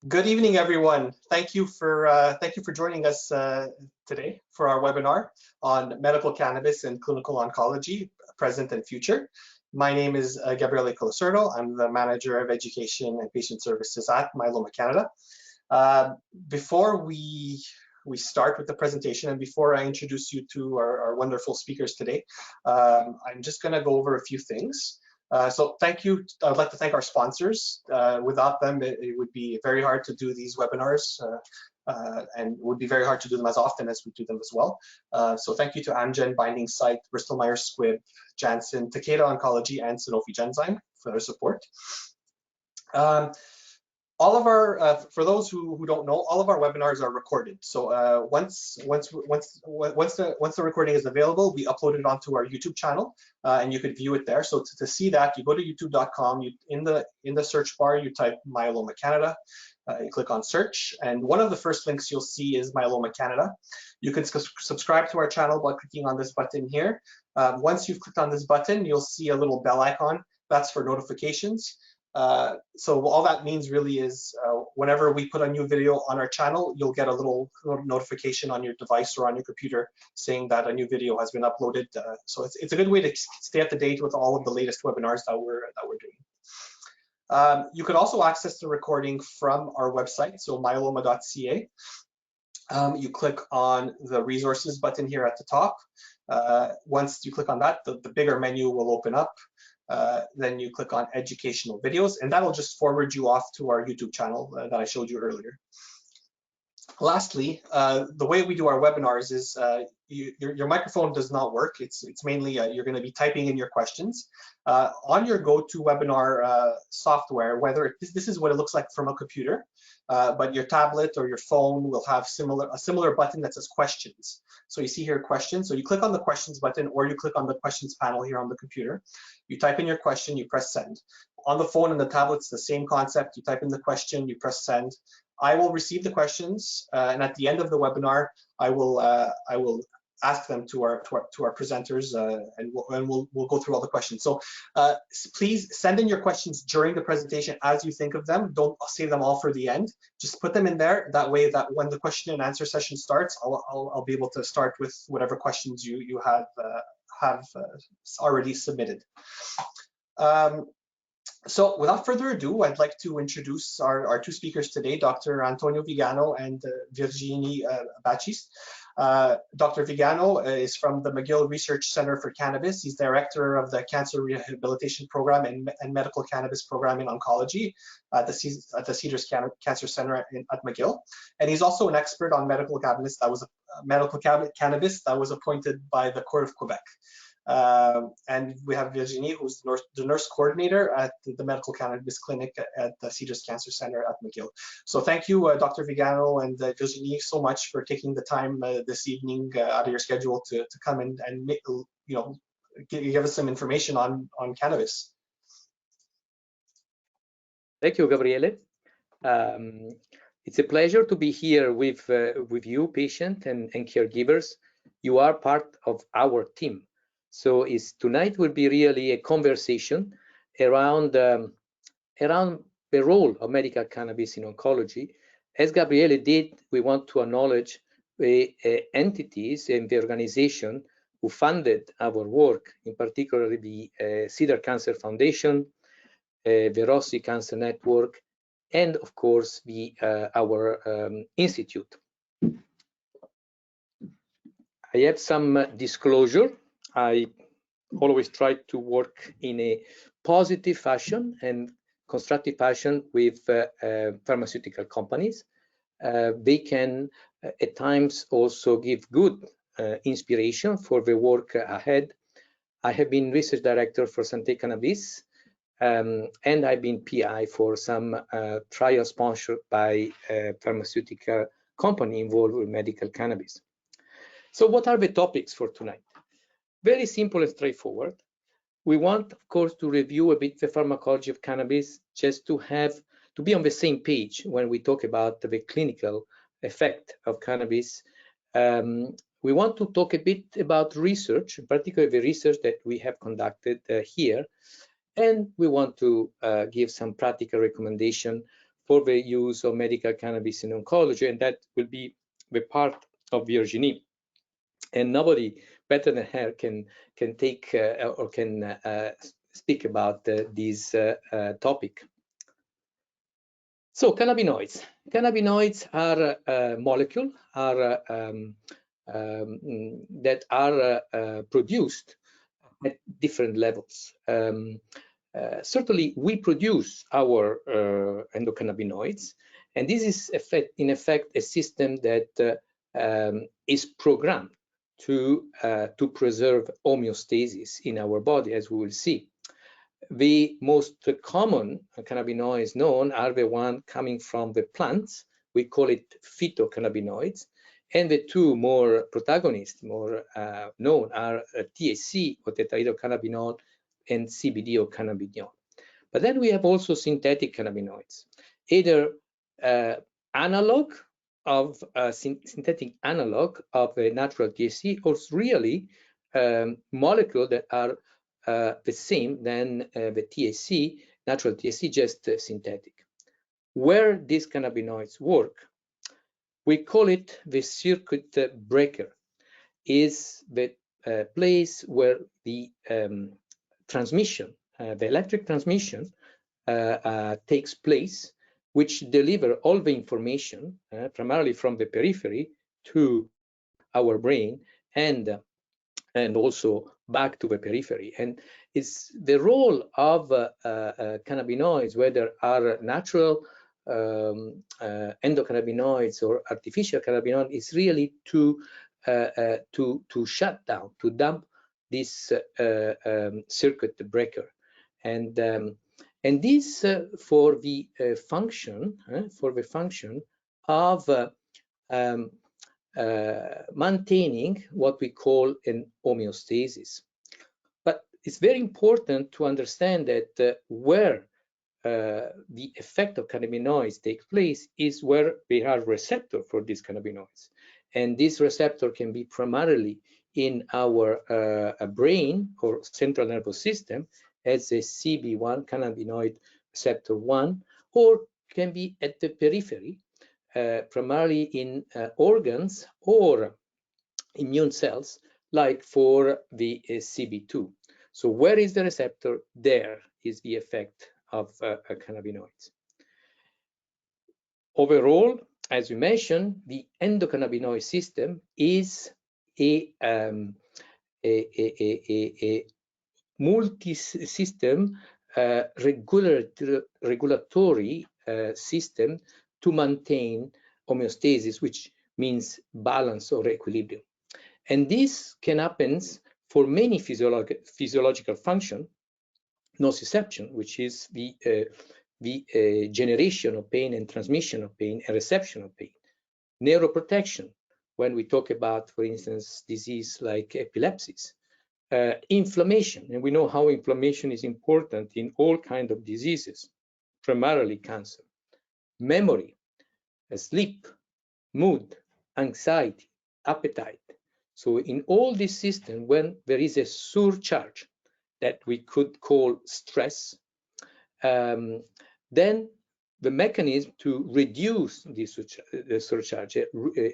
Good evening, everyone. Thank you for joining us today for our webinar on medical cannabis and clinical oncology, present and future. My name is Gabriele Colasurdo. I'm the Manager of Education and Patient Services at Myeloma Canada. Before we start with the presentation and before I introduce you to our wonderful speakers today, I'm just going to go over a few things. So thank you. I'd like to thank our sponsors. Without them, it would be very hard to do these webinars and it would be very hard to do them as often as we do them as well. So thank you to Amgen, Binding Site, Bristol Myers Squibb, Janssen, Takeda Oncology, and Sanofi Genzyme for their support. All of our, for those who don't know, all of our webinars are recorded. So once the recording is available, we upload it onto our YouTube channel, and you could view it there. So to see that, you go to youtube.com. In the search bar, you type Myeloma Canada. You click on search, and one of the first links you'll see is Myeloma Canada. You can subscribe to our channel by clicking on this button here. Once you've clicked on this button, you'll see a little bell icon. That's for notifications. So all that means really is whenever we put a new video on our channel, you'll get a little notification on your device or on your computer saying that a new video has been uploaded. So it's a good way to stay up to date with all of the latest webinars that we're doing. You could also access the recording from our website, so myeloma.ca. You click on the resources button here at the top. Once you click on that, the bigger menu will open up. Then you click on educational videos, and that'll just forward you off to our YouTube channel that I showed you earlier. Lastly, the way we do our webinars is your microphone does not work. It's mainly you're going to be typing in your questions on your GoToWebinar software. Whether this is what it looks like from a computer, but your tablet or your phone will have a similar button that says questions. So you see here questions. So you click on the questions button, or you click on the questions panel here on the computer. You type in your question, you press send. On the phone and the tablet, it's the same concept. You type in the question, you press send. I will receive the questions, and at the end of the webinar, I will ask them to our presenters, and we'll go through all the questions. So please send in your questions during the presentation as you think of them. Don't save them all for the end. Just put them in there. That way, that when the question and answer session starts, I'll be able to start with whatever questions you have already submitted. So without further ado, I'd like to introduce our two speakers today, Dr. Antonio Vigano and Virginie Bachis. Dr. Vigano is from the McGill Research Center for Cannabis. He's director of the Cancer Rehabilitation Program and Medical Cannabis Program in Oncology at the Cedars Cancer Center at McGill. And he's also an expert on medical cannabis that was appointed by the Court of Quebec. And we have Virginie, who's the nurse coordinator at the Medical Cannabis Clinic at the Cedars Cancer Center at McGill. So thank you, Dr. Vigano and Virginie, so much for taking the time this evening out of your schedule to come and give us some information on cannabis. Thank you, Gabriele. It's a pleasure to be here with you, patient and caregivers. You are part of our team. So tonight will be really a conversation around the role of medical cannabis in oncology. As Gabriele did, we want to acknowledge the entities and the organization who funded our work, in particular the Cedar Cancer Foundation, the Rossi Cancer Network, and of course our institute. I have some disclosure. I always try to work in a positive fashion and constructive fashion with pharmaceutical companies. They can at times also give good inspiration for the work ahead. I have been research director for Santé Cannabis, and I've been PI for some trials sponsored by a pharmaceutical company involved with medical cannabis. So what are the topics for tonight? Very simple and straightforward. We want, of course, to review a bit the pharmacology of cannabis, just to be on the same page when we talk about the clinical effect of cannabis. We want to talk a bit about research, particularly the research that we have conducted here, and we want to give some practical recommendation for the use of medical cannabis in oncology, and that will be the part of Virginie. And nobody better than her can take or can speak about this topic. So cannabinoids. Cannabinoids are molecules that are produced at different levels. Certainly, we produce our endocannabinoids, and this is in effect a system that is programmed to preserve homeostasis in our body, as we will see. The most common cannabinoids known are the one coming from the plants. We call it phytocannabinoids. And the two more protagonists, more known, are THC, or tetrahydrocannabinol, and CBD, or cannabidiol. But then we have also synthetic cannabinoids, either analog of synthetic analog of the natural THC, or really molecules that are the same than the THC, natural THC, just synthetic. Where these cannabinoids work, we call it the circuit breaker, is the place where the transmission, the electric transmission takes place, which deliver all the information, primarily from the periphery to our brain, and also back to the periphery. And it's the role of cannabinoids, whether are natural endocannabinoids or artificial cannabinoids, is really to shut down, to dump this circuit breaker. And this for the function of maintaining what we call an homeostasis. But it's very important to understand that where the effect of cannabinoids takes place is where there are receptors for these cannabinoids. And this receptor can be primarily in our brain or central nervous system as a CB1, cannabinoid receptor 1, or can be at the periphery, primarily in organs or immune cells, like for the CB2. So where is the receptor? There is the effect of cannabinoids. Overall, as we mentioned, the endocannabinoid system is a multi-system regulatory system to maintain homeostasis, which means balance or equilibrium. And this can happen for many physiological functions, nociception, which is the generation of pain and transmission of pain and reception of pain. Neuroprotection, when we talk about, for instance, disease like epilepsies. Inflammation, and we know how inflammation is important in all kinds of diseases, primarily cancer. Memory, sleep, mood, anxiety, appetite. So in all these systems, when there is a surcharge that we could call stress, then the mechanism to reduce this surcharge,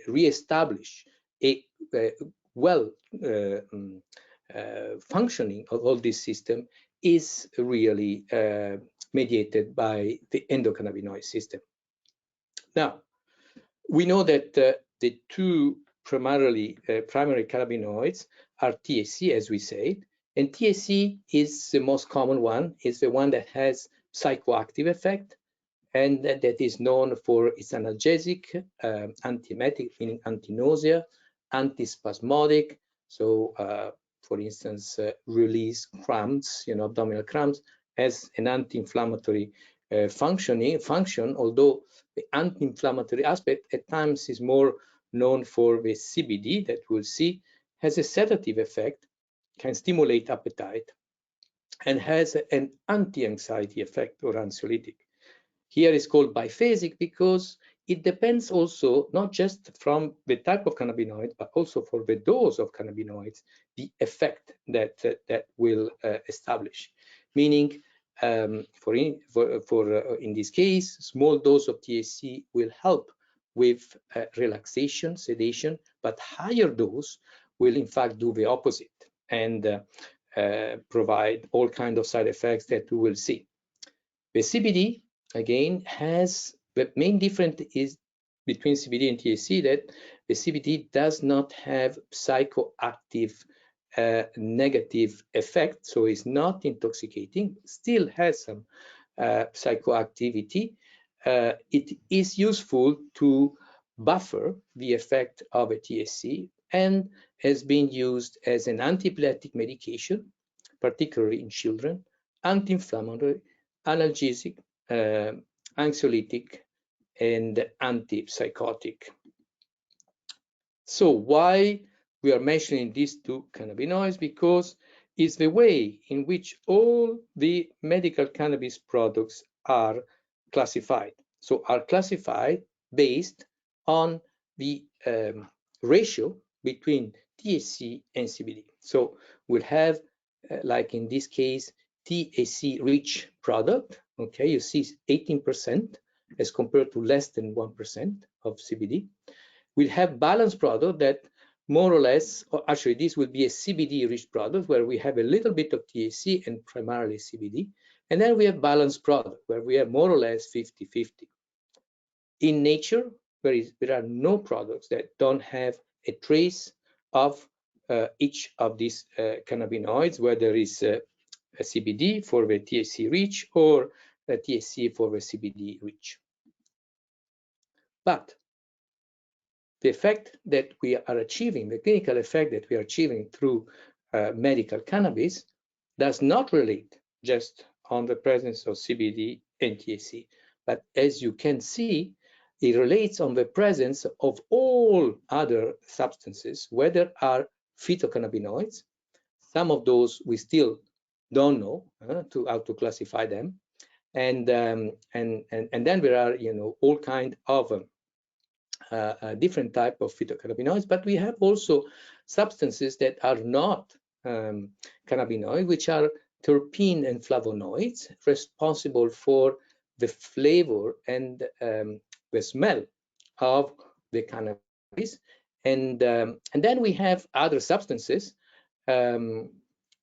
re-establish a well functioning of all this system is really mediated by the endocannabinoid system. Now, we know that the two primary cannabinoids are THC, as we said, and THC is the most common one. It's the one that has psychoactive effect, and that is known for its analgesic, antiemetic, meaning anti-nausea, antispasmodic. So, for instance, release cramps, abdominal cramps, as an anti-inflammatory function, although the anti-inflammatory aspect at times is more known for the CBD that we'll see, has a sedative effect, can stimulate appetite, and has an anti-anxiety effect or anxiolytic. Here is called biphasic because it depends also not just from the type of cannabinoid, but also for the dose of cannabinoids, the effect that will establish. Meaning in this case, small dose of THC will help with relaxation, sedation, but higher dose will in fact do the opposite and provide all kinds of side effects that we will see. The CBD, again, has the main difference is between CBD and THC that the CBD does not have psychoactive negative effect, so it's not intoxicating, still has some psychoactivity. It is useful to buffer the effect of a THC and has been used as an antiepileptic medication, particularly in children, anti-inflammatory, analgesic, anxiolytic, and antipsychotic. So why we are mentioning these two cannabinoids? Because it's the way in which all the medical cannabis products are classified. So are classified based on the ratio between THC and CBD. So we'll have, like in this case, THC-rich product. Okay, you see 18% as compared to less than 1% of CBD. We'll have balanced product that more or less, or actually this would be a CBD-rich product where we have a little bit of THC and primarily CBD. And then we have balanced product where we have more or less 50-50. In nature, there are no products that don't have a trace of each of these cannabinoids, where there is a CBD for the THC rich or a THC for the CBD rich. But the effect that we are achieving, the clinical effect that we are achieving through medical cannabis does not relate just on the presence of CBD and THC, but as you can see, it relates on the presence of all other substances, whether are phytocannabinoids. Some of those we still don't know how to classify them, and then there are all kind of different type of phytocannabinoids, but we have also substances that are not cannabinoid, which are terpene and flavonoids, responsible for the flavor and the smell of the cannabis, and then we have other substances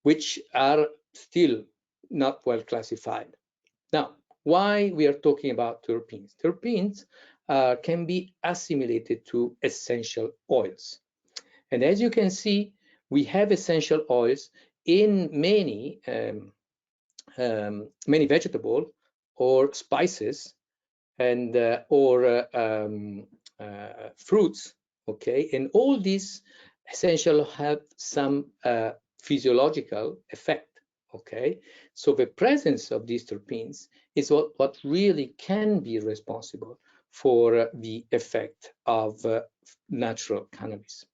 which are still not well classified. Now, why we are talking about terpenes? Terpenes can be assimilated to essential oils, and as you can see, we have essential oils in many many vegetable or spices and or fruits. Okay, and all these essential have some physiological effect. Okay, so the presence of these terpenes is what really can be responsible for the effect of natural cannabis.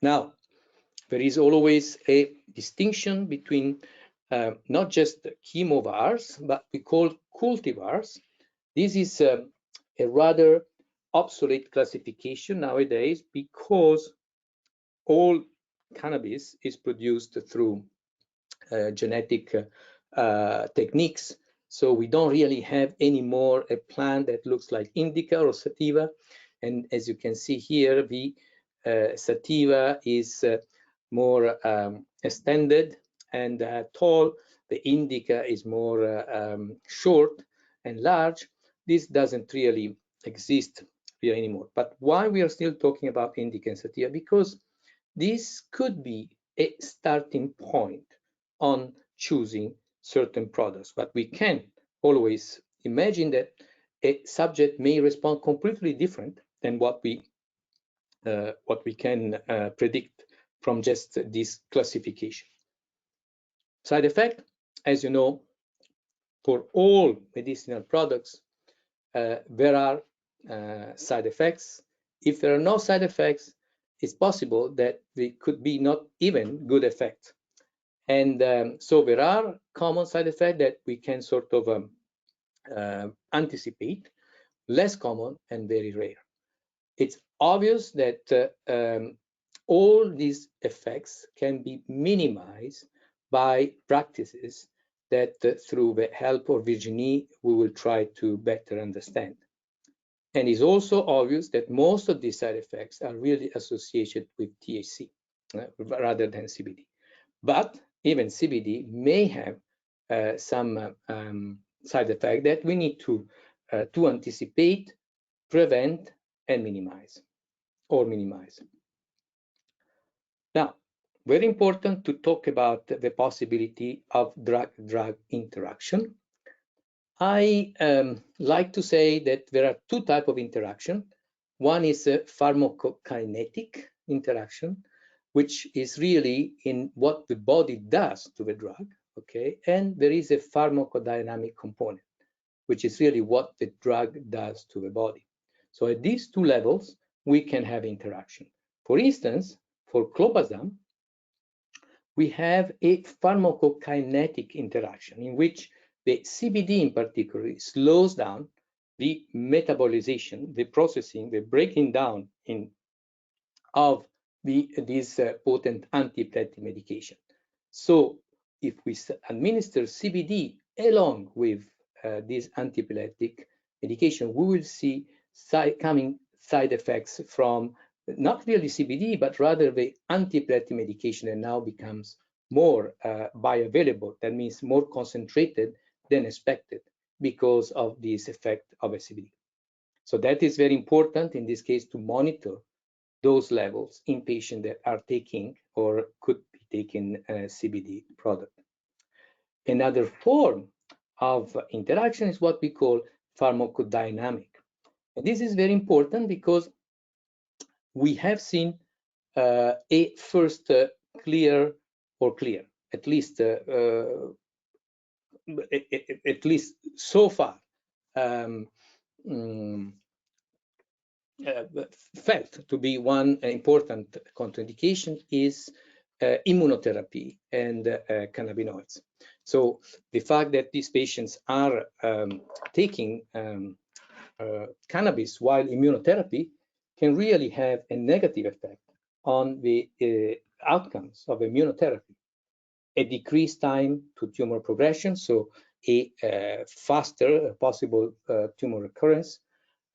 Now, there is always a distinction between not just chemovars, but we call cultivars. This is a rather obsolete classification nowadays because all cannabis is produced through genetic techniques. So we don't really have anymore a plant that looks like indica or sativa. And as you can see here, the sativa is more extended and tall. The indica is more short and large. This doesn't really exist here anymore. But why we are still talking about indica and sativa? Because this could be a starting point on choosing certain products, but we can always imagine that a subject may respond completely different than what we can predict from just this classification. Side effect, as you know, for all medicinal products, there are side effects. If there are no side effects, it's possible that there could be not even good effects. And so there are common side effects that we can sort of anticipate, less common and very rare. It's obvious that all these effects can be minimized by practices that through the help of Virginie, we will try to better understand. And it's also obvious that most of these side effects are really associated with THC rather than CBD. But even CBD may have some side effect that we need to anticipate, prevent, and minimize. Now, very important to talk about the possibility of drug-drug interaction. I like to say that there are two types of interaction. One is a pharmacokinetic interaction, which is really in what the body does to the drug, okay? And there is a pharmacodynamic component, which is really what the drug does to the body. So at these two levels, we can have interaction. For instance, for clobazam, we have a pharmacokinetic interaction in which the CBD in particular slows down the metabolization, the processing, the breaking down of this potent antiepileptic medication. So if we administer CBD along with this antiepileptic medication, we will see coming side effects from not really CBD, but rather the antiepileptic medication, and now becomes more bioavailable. That means more concentrated than expected because of this effect of a CBD. So that is very important in this case to monitor those levels in patients that are taking or could be taking a CBD product. Another form of interaction is what we call pharmacodynamic. And this is very important because we have seen a first clear, at least so far, felt to be one important contraindication is immunotherapy and cannabinoids. So the fact that these patients are taking cannabis while immunotherapy can really have a negative effect on the outcomes of immunotherapy. A decreased time to tumor progression, so a faster possible tumor recurrence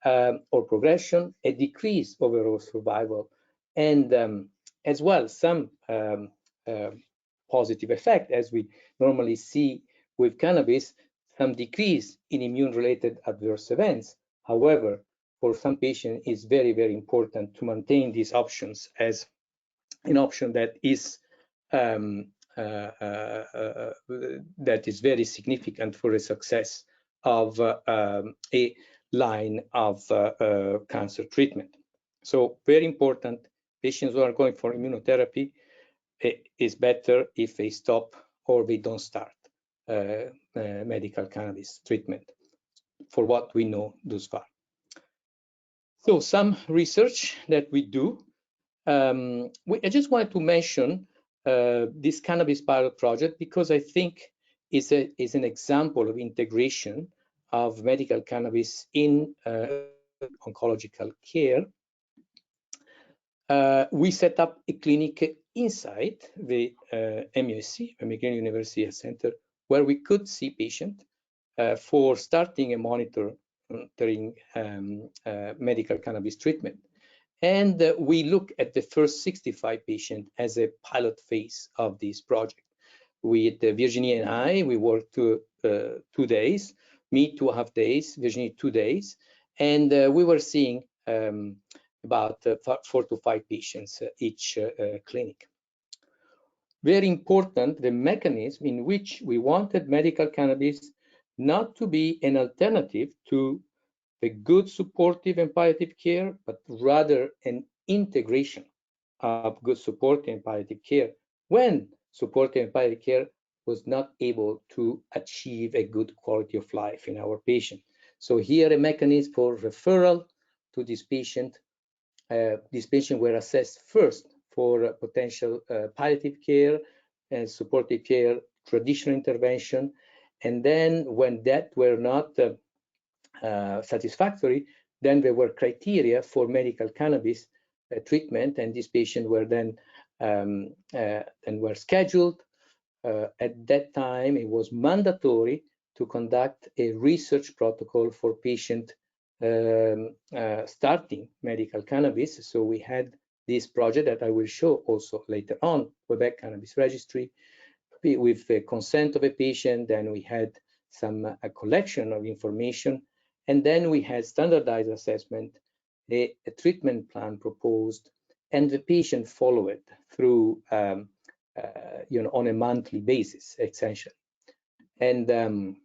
or progression, a decrease overall survival, and as well some positive effect, as we normally see with cannabis, some decrease in immune-related adverse events. However, for some patients, it's very, very important to maintain these options as an option that is very significant for the success of a line of cancer treatment. So very important, patients who are going for immunotherapy, it is better if they stop or they don't start medical cannabis treatment for what we know thus far. So some research that we do, I just wanted to mention this cannabis pilot project because I think is an example of integration of medical cannabis in oncological care. We set up a clinic inside the MUSC, McGill University Health Centre, where we could see patients for starting and monitoring medical cannabis treatment. And we look at the first 65 patients as a pilot phase of this project. With Virginie and I, we worked 2 days, me 2.5 days, Virginie 2 days, and we were seeing about 4 to 5 patients each clinic. Very important, the mechanism in which we wanted medical cannabis not to be an alternative to the good supportive and palliative care, but rather an integration of good supportive and palliative care when supportive and palliative care was not able to achieve a good quality of life in our patient. So here a mechanism for referral to this patient. These patients were assessed first for potential palliative care and supportive care, traditional intervention, and then when that were not satisfactory, then there were criteria for medical cannabis treatment, and these patients were then were scheduled at that time, it was mandatory to conduct a research protocol for patient starting medical cannabis. So we had this project that I will show also later on, Quebec Cannabis Registry, with the consent of a patient. Then we had a collection of information, and then we had standardized assessment, a treatment plan proposed, and the patient followed through on a monthly basis, essentially. And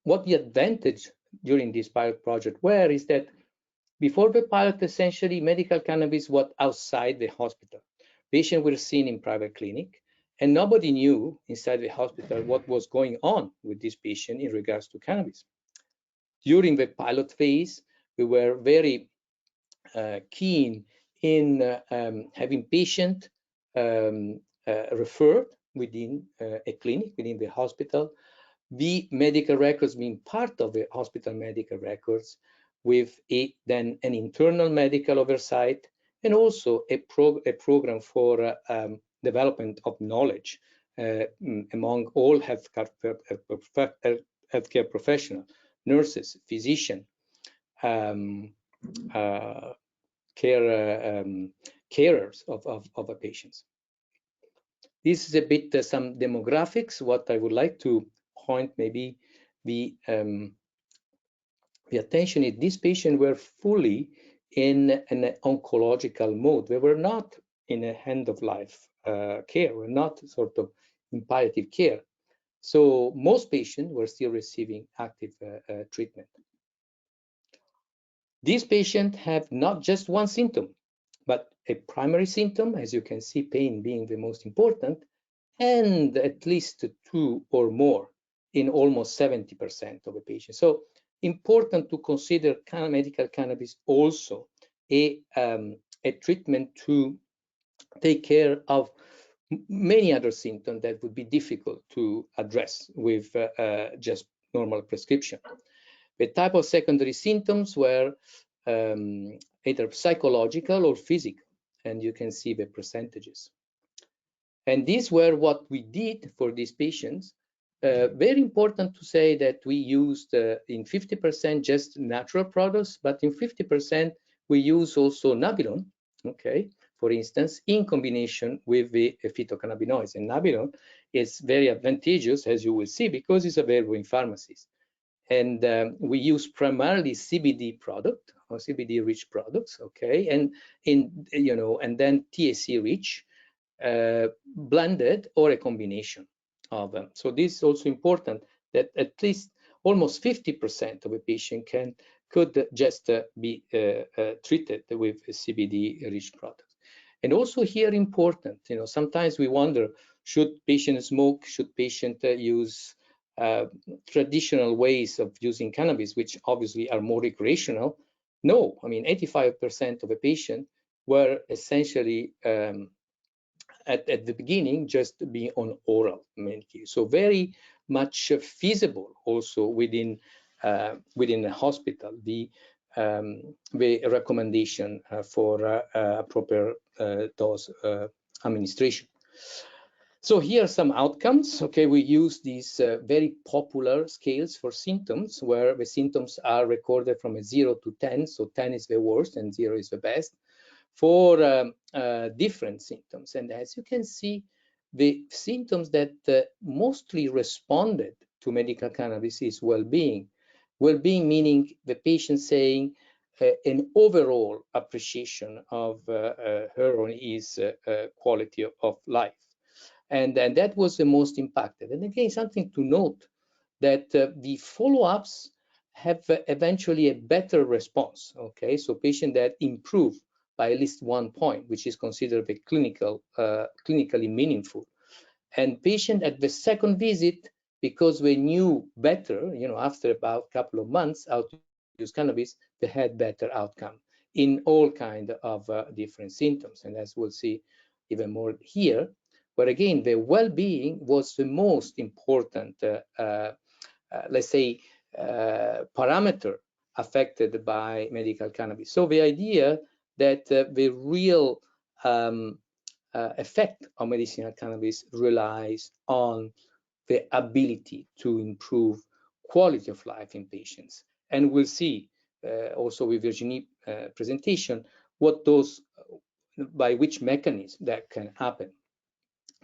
what the advantage during this pilot project were is that before the pilot, essentially, medical cannabis was outside the hospital. Patients were seen in private clinic, and nobody knew inside the hospital what was going on with this patient in regards to cannabis. During the pilot phase, we were very keen in having patient referred within a clinic, within the hospital, the medical records being part of the hospital medical records, with then an internal medical oversight, and also a program for development of knowledge among all healthcare professionals, nurses, physicians, carers of the patients. This is a bit some demographics. What I would like to point maybe the attention is these patients were fully in an oncological mode. They were not in a end-of-life care. We're not sort of in palliative care. So most patients were still receiving active treatment. These patients have not just one symptom, but a primary symptom, as you can see, pain being the most important, and at least two or more in almost 70% of the patients. So important to consider medical cannabis also a treatment to take care of many other symptoms that would be difficult to address with just normal prescription. The type of secondary symptoms were either psychological or physical, and you can see the percentages. And these were what we did for these patients. Very important to say that we used in 50% just natural products, but in 50% we use also nabilon, okay, for instance, in combination with the phytocannabinoids. And nabilon is very advantageous, as you will see, because it's available in pharmacies. And we use primarily CBD product or CBD-rich products, okay, and and then THC-rich, blended or a combination of them. So this is also important that at least almost 50% of a patient could just be treated with CBD-rich products. And also here important, sometimes we wonder, should patients smoke? Should patients use traditional ways of using cannabis, which obviously are more recreational? No, I mean, 85% of the patients were essentially at the beginning just be on oral medicine. So very much feasible also within the hospital, the recommendation for proper dose administration. So here are some outcomes. Okay, we use these very popular scales for symptoms, where the symptoms are recorded from a 0 to 10. So 10 is the worst and 0 is the best, for different symptoms. And as you can see, the symptoms that mostly responded to medical cannabis is well-being. Well-being meaning the patient saying an overall appreciation of her or his quality of life. And that was the most impacted. And again, something to note that the follow-ups have eventually a better response. Okay, so patients that improve by at least 1 point, which is considered a clinically meaningful. And patients at the second visit, because they knew better, after about a couple of months how to use cannabis, they had better outcome in all kinds of different symptoms. And as we'll see even more here, but again, the well-being was the most important, let's say, parameter affected by medical cannabis. So the idea that the real effect of medicinal cannabis relies on the ability to improve quality of life in patients. And we'll see also with Virginie's presentation what those, by which mechanism that can happen.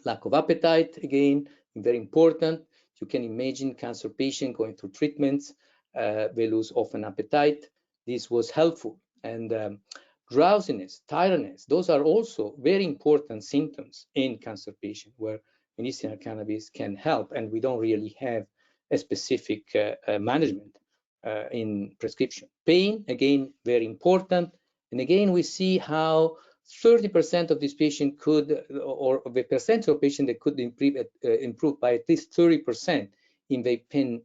Lack of appetite, again, very important. You can imagine cancer patient going through treatments, they lose often appetite. This was helpful. And drowsiness, tiredness, those are also very important symptoms in cancer patients where medicinal cannabis can help, and we don't really have a specific management in prescription. Pain, again, very important. And again, we see how 30% of this patient could, or the percentage of patients that could improve by at least 30% in their pain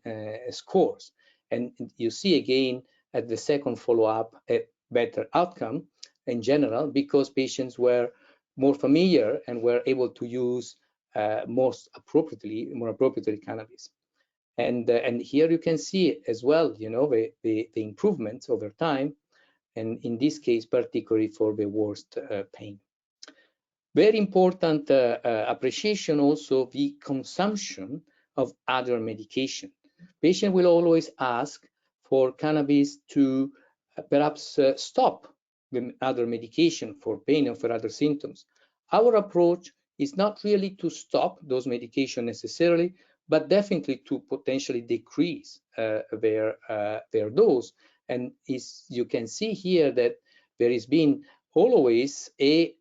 scores. And you see again at the second follow-up a better outcome in general because patients were more familiar and were able to use more appropriately cannabis. And here you can see as well, you know, the improvements over time, and in this case, particularly for the worst pain. Very important appreciation also the consumption of other medication. Patient will always ask for cannabis to perhaps stop the other medication for pain or for other symptoms. Our approach is not really to stop those medications necessarily, but definitely to potentially decrease their dose. And you can see here that there has been always a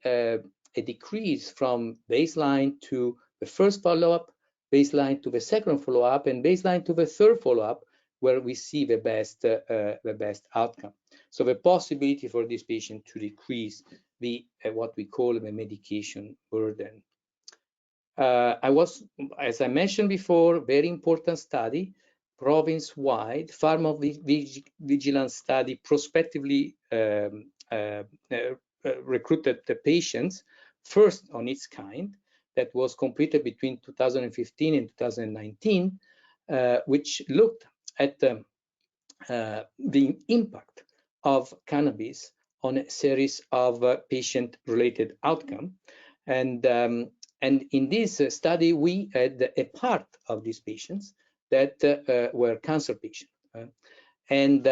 decrease from baseline to the first follow-up, baseline to the second follow-up, and baseline to the third follow-up, where we see the best outcome. So the possibility for this patient to decrease the what we call the medication burden. As I mentioned before, very important study, province-wide pharmacovigilance study, prospectively recruited the patients, first on its kind, that was completed between 2015 and 2019, which looked at the impact of cannabis on a series of patient-related outcomes. And in this study, we had a part of these patients that were cancer patients. And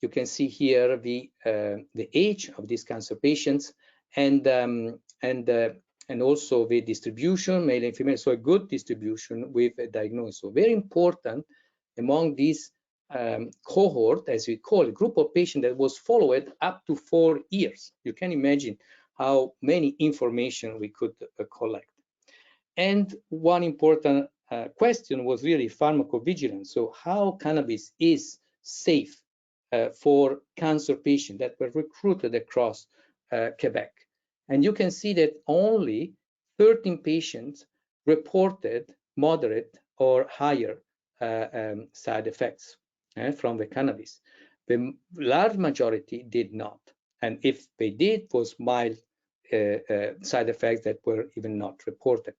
you can see here the age of these cancer patients and also the distribution, male and female, so a good distribution with a diagnosis. So very important among these cohort, as we call it, group of patients that was followed up to 4 years. You can imagine how many information we could collect. And one important question was really pharmacovigilance. So how cannabis is safe for cancer patients that were recruited across Quebec. And you can see that only 13 patients reported moderate or higher side effects from the cannabis. The large majority did not. And if they did, it was mild side effects that were even not reported.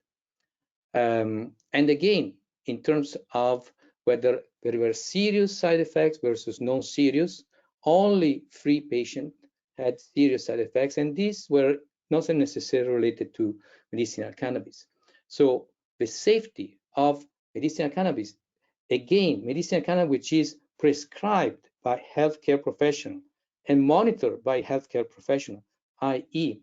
And again, in terms of whether there were serious side effects versus non-serious, only 3 patients had serious side effects, and these were not necessarily related to medicinal cannabis. So the safety of medicinal cannabis, again, medicinal cannabis which is prescribed by healthcare professionals and monitored by healthcare professionals, i.e.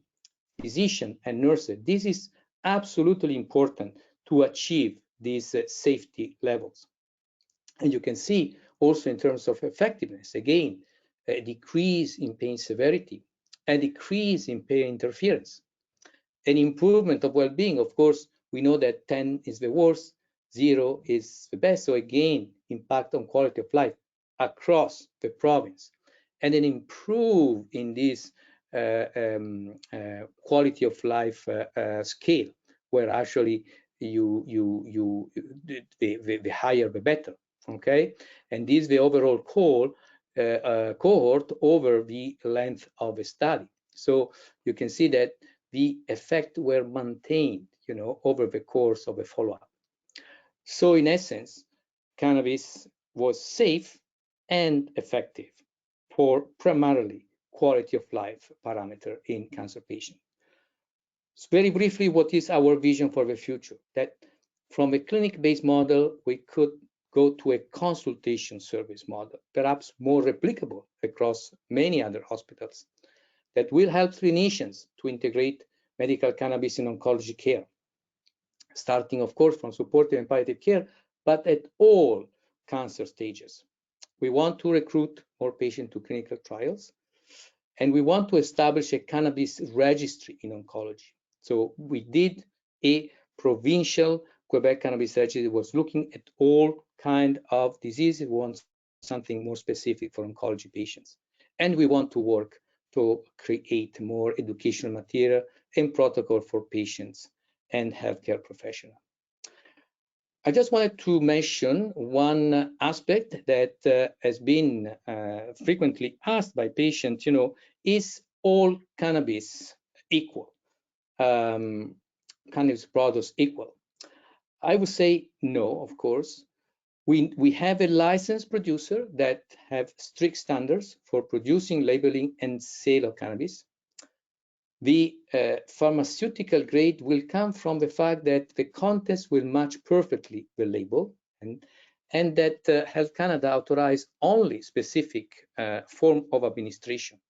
physician and nurses, this is absolutely important to achieve these safety levels. And you can see also in terms of effectiveness, again, a decrease in pain severity, a decrease in pain interference, an improvement of well-being. Of course, we know that 10 is the worst, 0 is the best. So again, impact on quality of life across the province, and an improve in this quality of life scale, where actually the higher the better. Okay, and this is the overall cohort over the length of the study. So you can see that the effect were maintained, you know, over the course of a follow-up. So in essence, cannabis was safe and effective for primarily quality of life parameter in cancer patients. So very briefly, what is our vision for the future? That from a clinic-based model, we could go to a consultation service model, perhaps more replicable across many other hospitals, that will help clinicians to integrate medical cannabis in oncology care, starting, of course, from supportive and palliative care, but at all cancer stages. We want to recruit more patients to clinical trials, and we want to establish a cannabis registry in oncology. So we did a provincial Quebec cannabis registry that was looking at all kind of diseases. We want something more specific for oncology patients. And we want to work to create more educational material and protocol for patients and healthcare professionals. I just wanted to mention one aspect that has been frequently asked by patients, is all cannabis equal? Cannabis products equal? I would say no, of course. We have a licensed producer that have strict standards for producing, labeling, and sale of cannabis. The pharmaceutical grade will come from the fact that the contents will match perfectly the label, and that Health Canada authorized only specific form of administration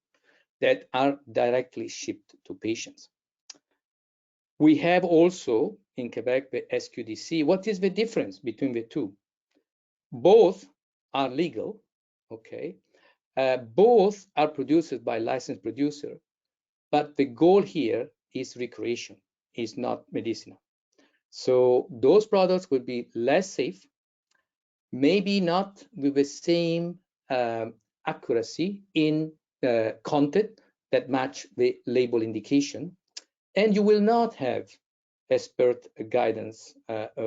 that are directly shipped to patients. We have also in Quebec the SQDC. What is the difference between the two? Both are legal, okay? Both are produced by licensed producer, but the goal here is recreation, is not medicinal. So those products will be less safe, maybe not with the same accuracy in content that match the label indication, and you will not have expert guidance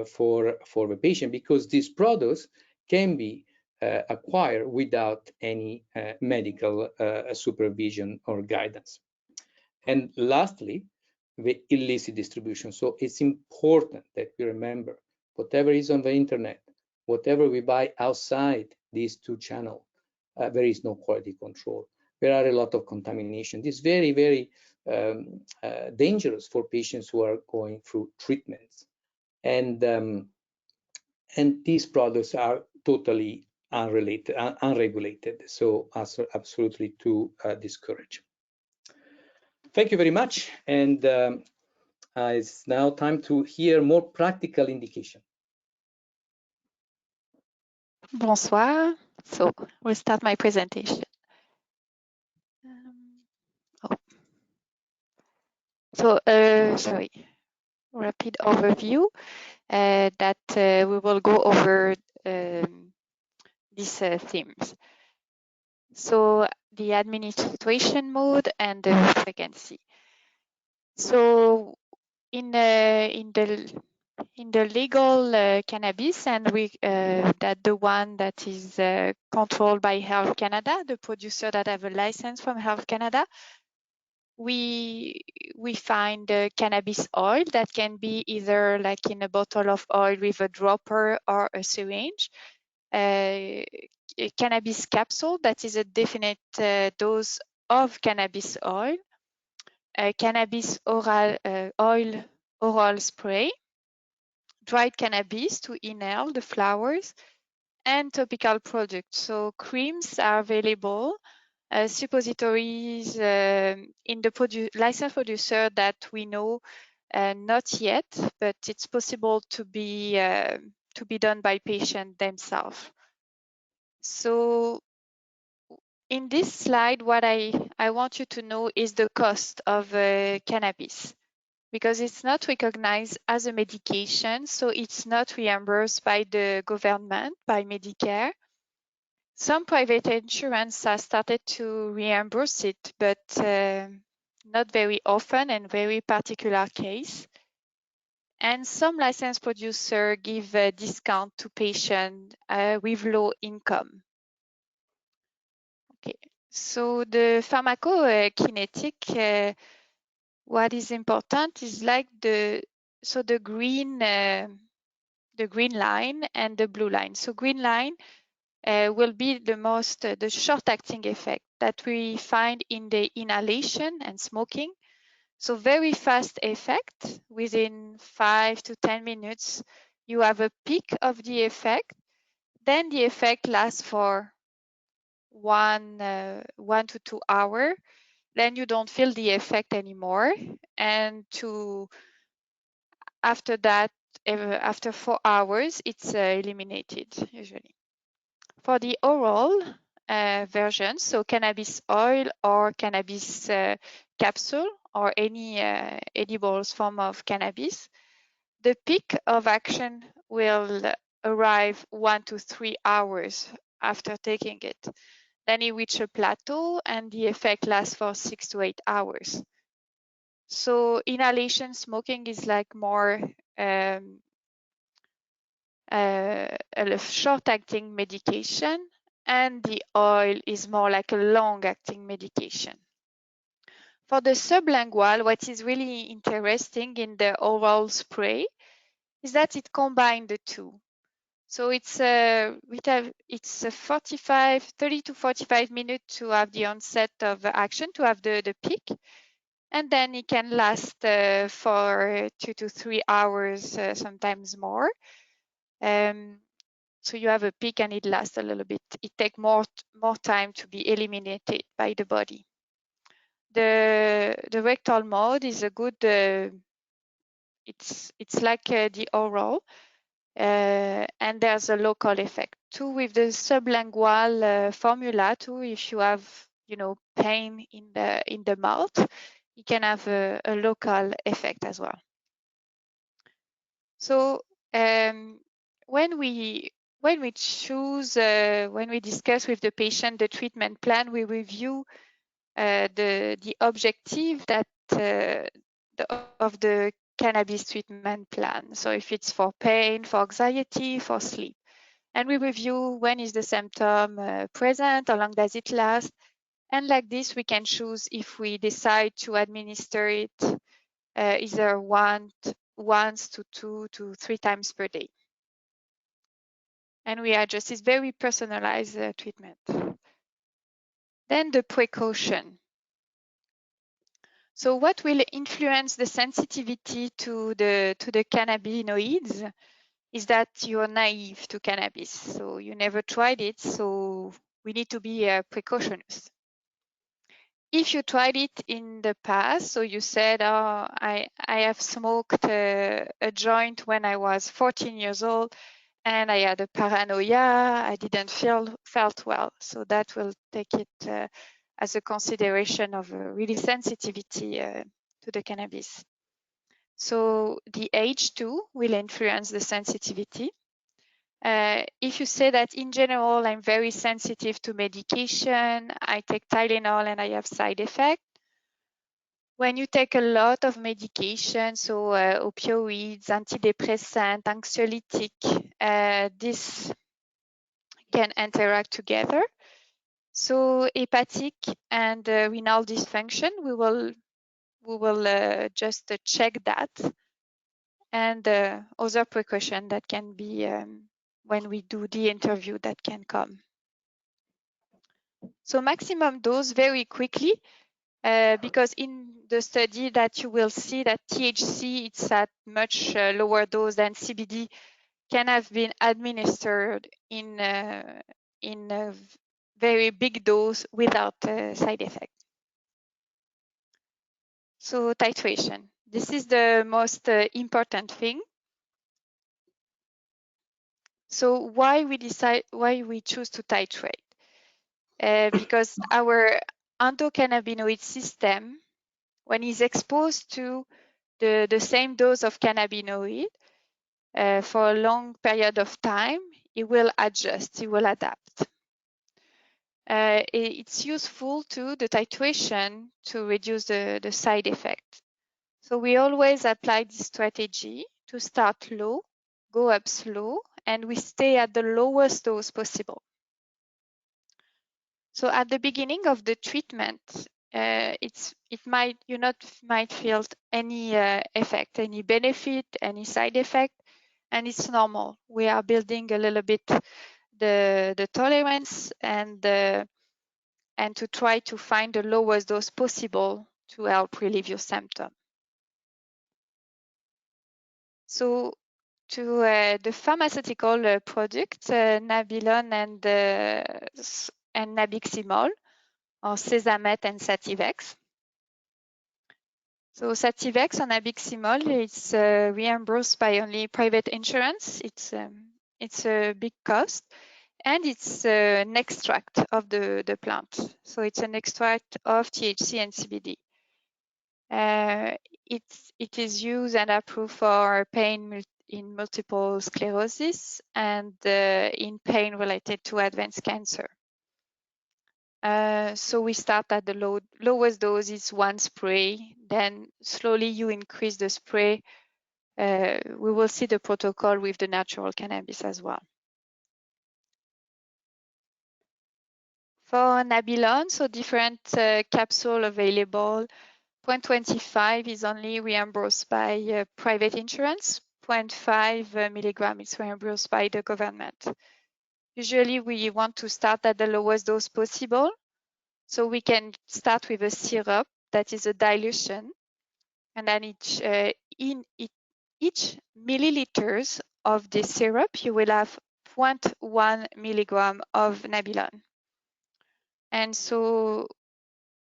for the patient, because these products can be acquired without any medical supervision or guidance. And lastly, the illicit distribution. So it's important that we remember whatever is on the internet, whatever we buy outside these two channels, there is no quality control. There are a lot of contamination. This is very, very dangerous for patients who are going through treatments. And these products are totally unrelated, unregulated. So absolutely to discourage. Thank you very much. And it's now time to hear more practical indication. Bonsoir. So we'll start my presentation. So, sorry, rapid overview that we will go over these themes. So the administration mode and the frequency. So in the legal cannabis, and we that the one that is controlled by Health Canada, the producer that have a license from Health Canada, we find cannabis oil that can be either like in a bottle of oil with a dropper or a syringe, a cannabis capsule that is a definite dose of cannabis oil, cannabis oral spray, dried cannabis to inhale the flowers, and topical products. So creams are available, suppositories in the licensed producer that we know not yet, but it's possible to be done by patients themselves. So in this slide, what I want you to know is the cost of cannabis, because it's not recognized as a medication, so it's not reimbursed by the government, by Medicare. Some private insurance has started to reimburse it, but not very often and very particular case. And some licensed producers give a discount to patients with low income. Okay, so the pharmacokinetic, what is important is like the green line and the blue line. So green line will be the short-acting effect that we find in the inhalation and smoking. So very fast effect. Within 5 to 10 minutes, you have a peak of the effect. Then the effect lasts for 1 to 2 hours. Then you don't feel the effect anymore. And after that, after 4 hours, it's eliminated usually. For the oral version, so cannabis oil or cannabis capsule or any edibles form of cannabis, the peak of action will arrive 1 to 3 hours after taking it. Then you reach a plateau and the effect lasts for 6 to 8 hours. So inhalation smoking is like more a short-acting medication, and the oil is more like a long-acting medication. For the sublingual, what is really interesting in the oral spray is that it combines the two. So it's a 30 to 45 minutes to have the onset of action, to have the peak. And then it can last for 2 to 3 hours, sometimes more. So you have a peak and it lasts a little bit. It takes more time to be eliminated by the body. The rectal mode is a good, it's like the oral, and there's a local effect too with the sublingual formula too. If you have, pain in the mouth, you can have a local effect as well. So when we choose, when we discuss with the patient the treatment plan, we review the objective that of the cannabis treatment plan. So if it's for pain, for anxiety, for sleep. And we review when is the symptom present, how long does it last. And like this, we can choose if we decide to administer it either once to 2 to 3 times per day. And we adjust. It's very personalized treatment. Then the precaution. So what will influence the sensitivity to the cannabinoids is that you're naive to cannabis. So you never tried it, so we need to be precautious. If you tried it in the past, so you said, oh, I have smoked a joint when I was 14 years old and I had a paranoia, I didn't felt well. So that will take it as a consideration of really sensitivity to the cannabis. So the age too will influence the sensitivity. If you say that in general, I'm very sensitive to medication, I take Tylenol and I have side effects. When you take a lot of medication, so opioids, antidepressant, anxiolytic, this can interact together. So hepatic and renal dysfunction, we will just check that, and other precaution that can be when we do the interview that can come. So maximum dose very quickly, because in the study that you will see that THC, it's at much lower dose than CBD, can have been administered in a very big dose without side effect. So titration, this is the most important thing. So why we choose to titrate? Because our endocannabinoid system, when it's exposed to the same dose of cannabinoid for a long period of time, it will adjust, it will adapt. It's useful to the titration to reduce the side effect. So we always apply this strategy to start low, go up slow, and we stay at the lowest dose possible. So at the beginning of the treatment, you might feel any effect, any benefit, any side effect, and it's normal. We are building a little bit the tolerance and to try to find the lowest dose possible to help relieve your symptom. So to the pharmaceutical products, Nabilon and Nabiximol, or Sesamet and Sativex. So Sativex and Nabiximol, it's reimbursed by only private insurance. It's a big cost, and it's an extract of the plant. So it's an extract of THC and CBD. It is used and approved for pain in multiple sclerosis and in pain related to advanced cancer. So we start at the lowest dose is 1 spray, then slowly you increase the spray. We will see the protocol with the natural cannabis as well. For Nabilon, so different capsule available. 0.25 is only reimbursed by private insurance. 0.5 milligram is reimbursed by the government. Usually we want to start at the lowest dose possible. So we can start with a syrup that is a dilution. And then in each milliliters of the syrup, you will have 0.1 milligram of Nabilon. And so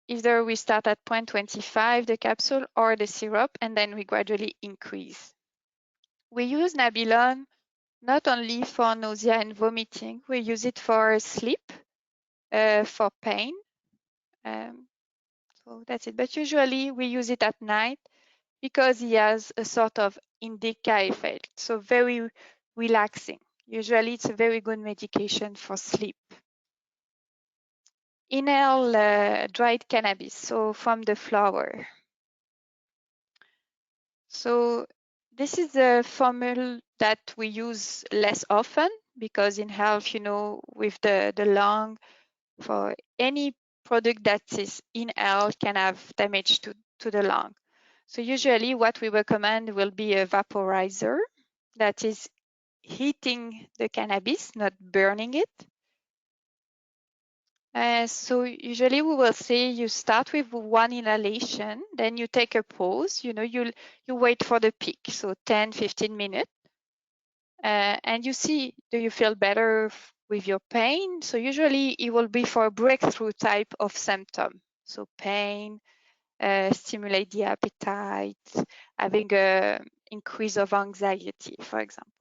either we start at 0.25, the capsule, or the syrup, and then we gradually increase. We use Nabilon not only for nausea and vomiting, we use it for sleep, for pain. So that's it. But usually we use it at night because it has a sort of indica effect, so very relaxing. Usually it's a very good medication for sleep. Inhale dried cannabis, so from the flower. So this is a formula that we use less often because in health, you know, with the lung, for any product that is inhaled can have damage to the lung. So usually what we recommend will be a vaporizer that is heating the cannabis, not burning it. So usually we will say you start with 1 inhalation, then you take a pause, you know, you wait for the peak, so 10, 15 minutes. And you see, do you feel better with your pain? So usually it will be for a breakthrough type of symptom. So pain, stimulate the appetite, having an increase of anxiety, for example.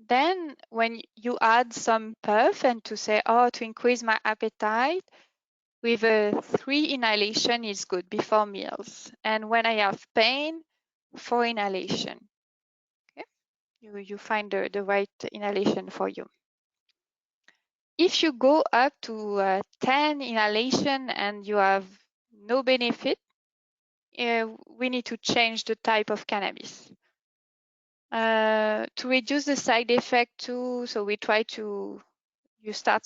Then when you add some puff and to say, oh, to increase my appetite, with a 3 inhalation is good before meals. And when I have pain, 4 inhalation. Okay? You find the right inhalation for you. If you go up to 10 inhalation and you have no benefit, we need to change the type of cannabis. To reduce the side effect too, so we try to, you start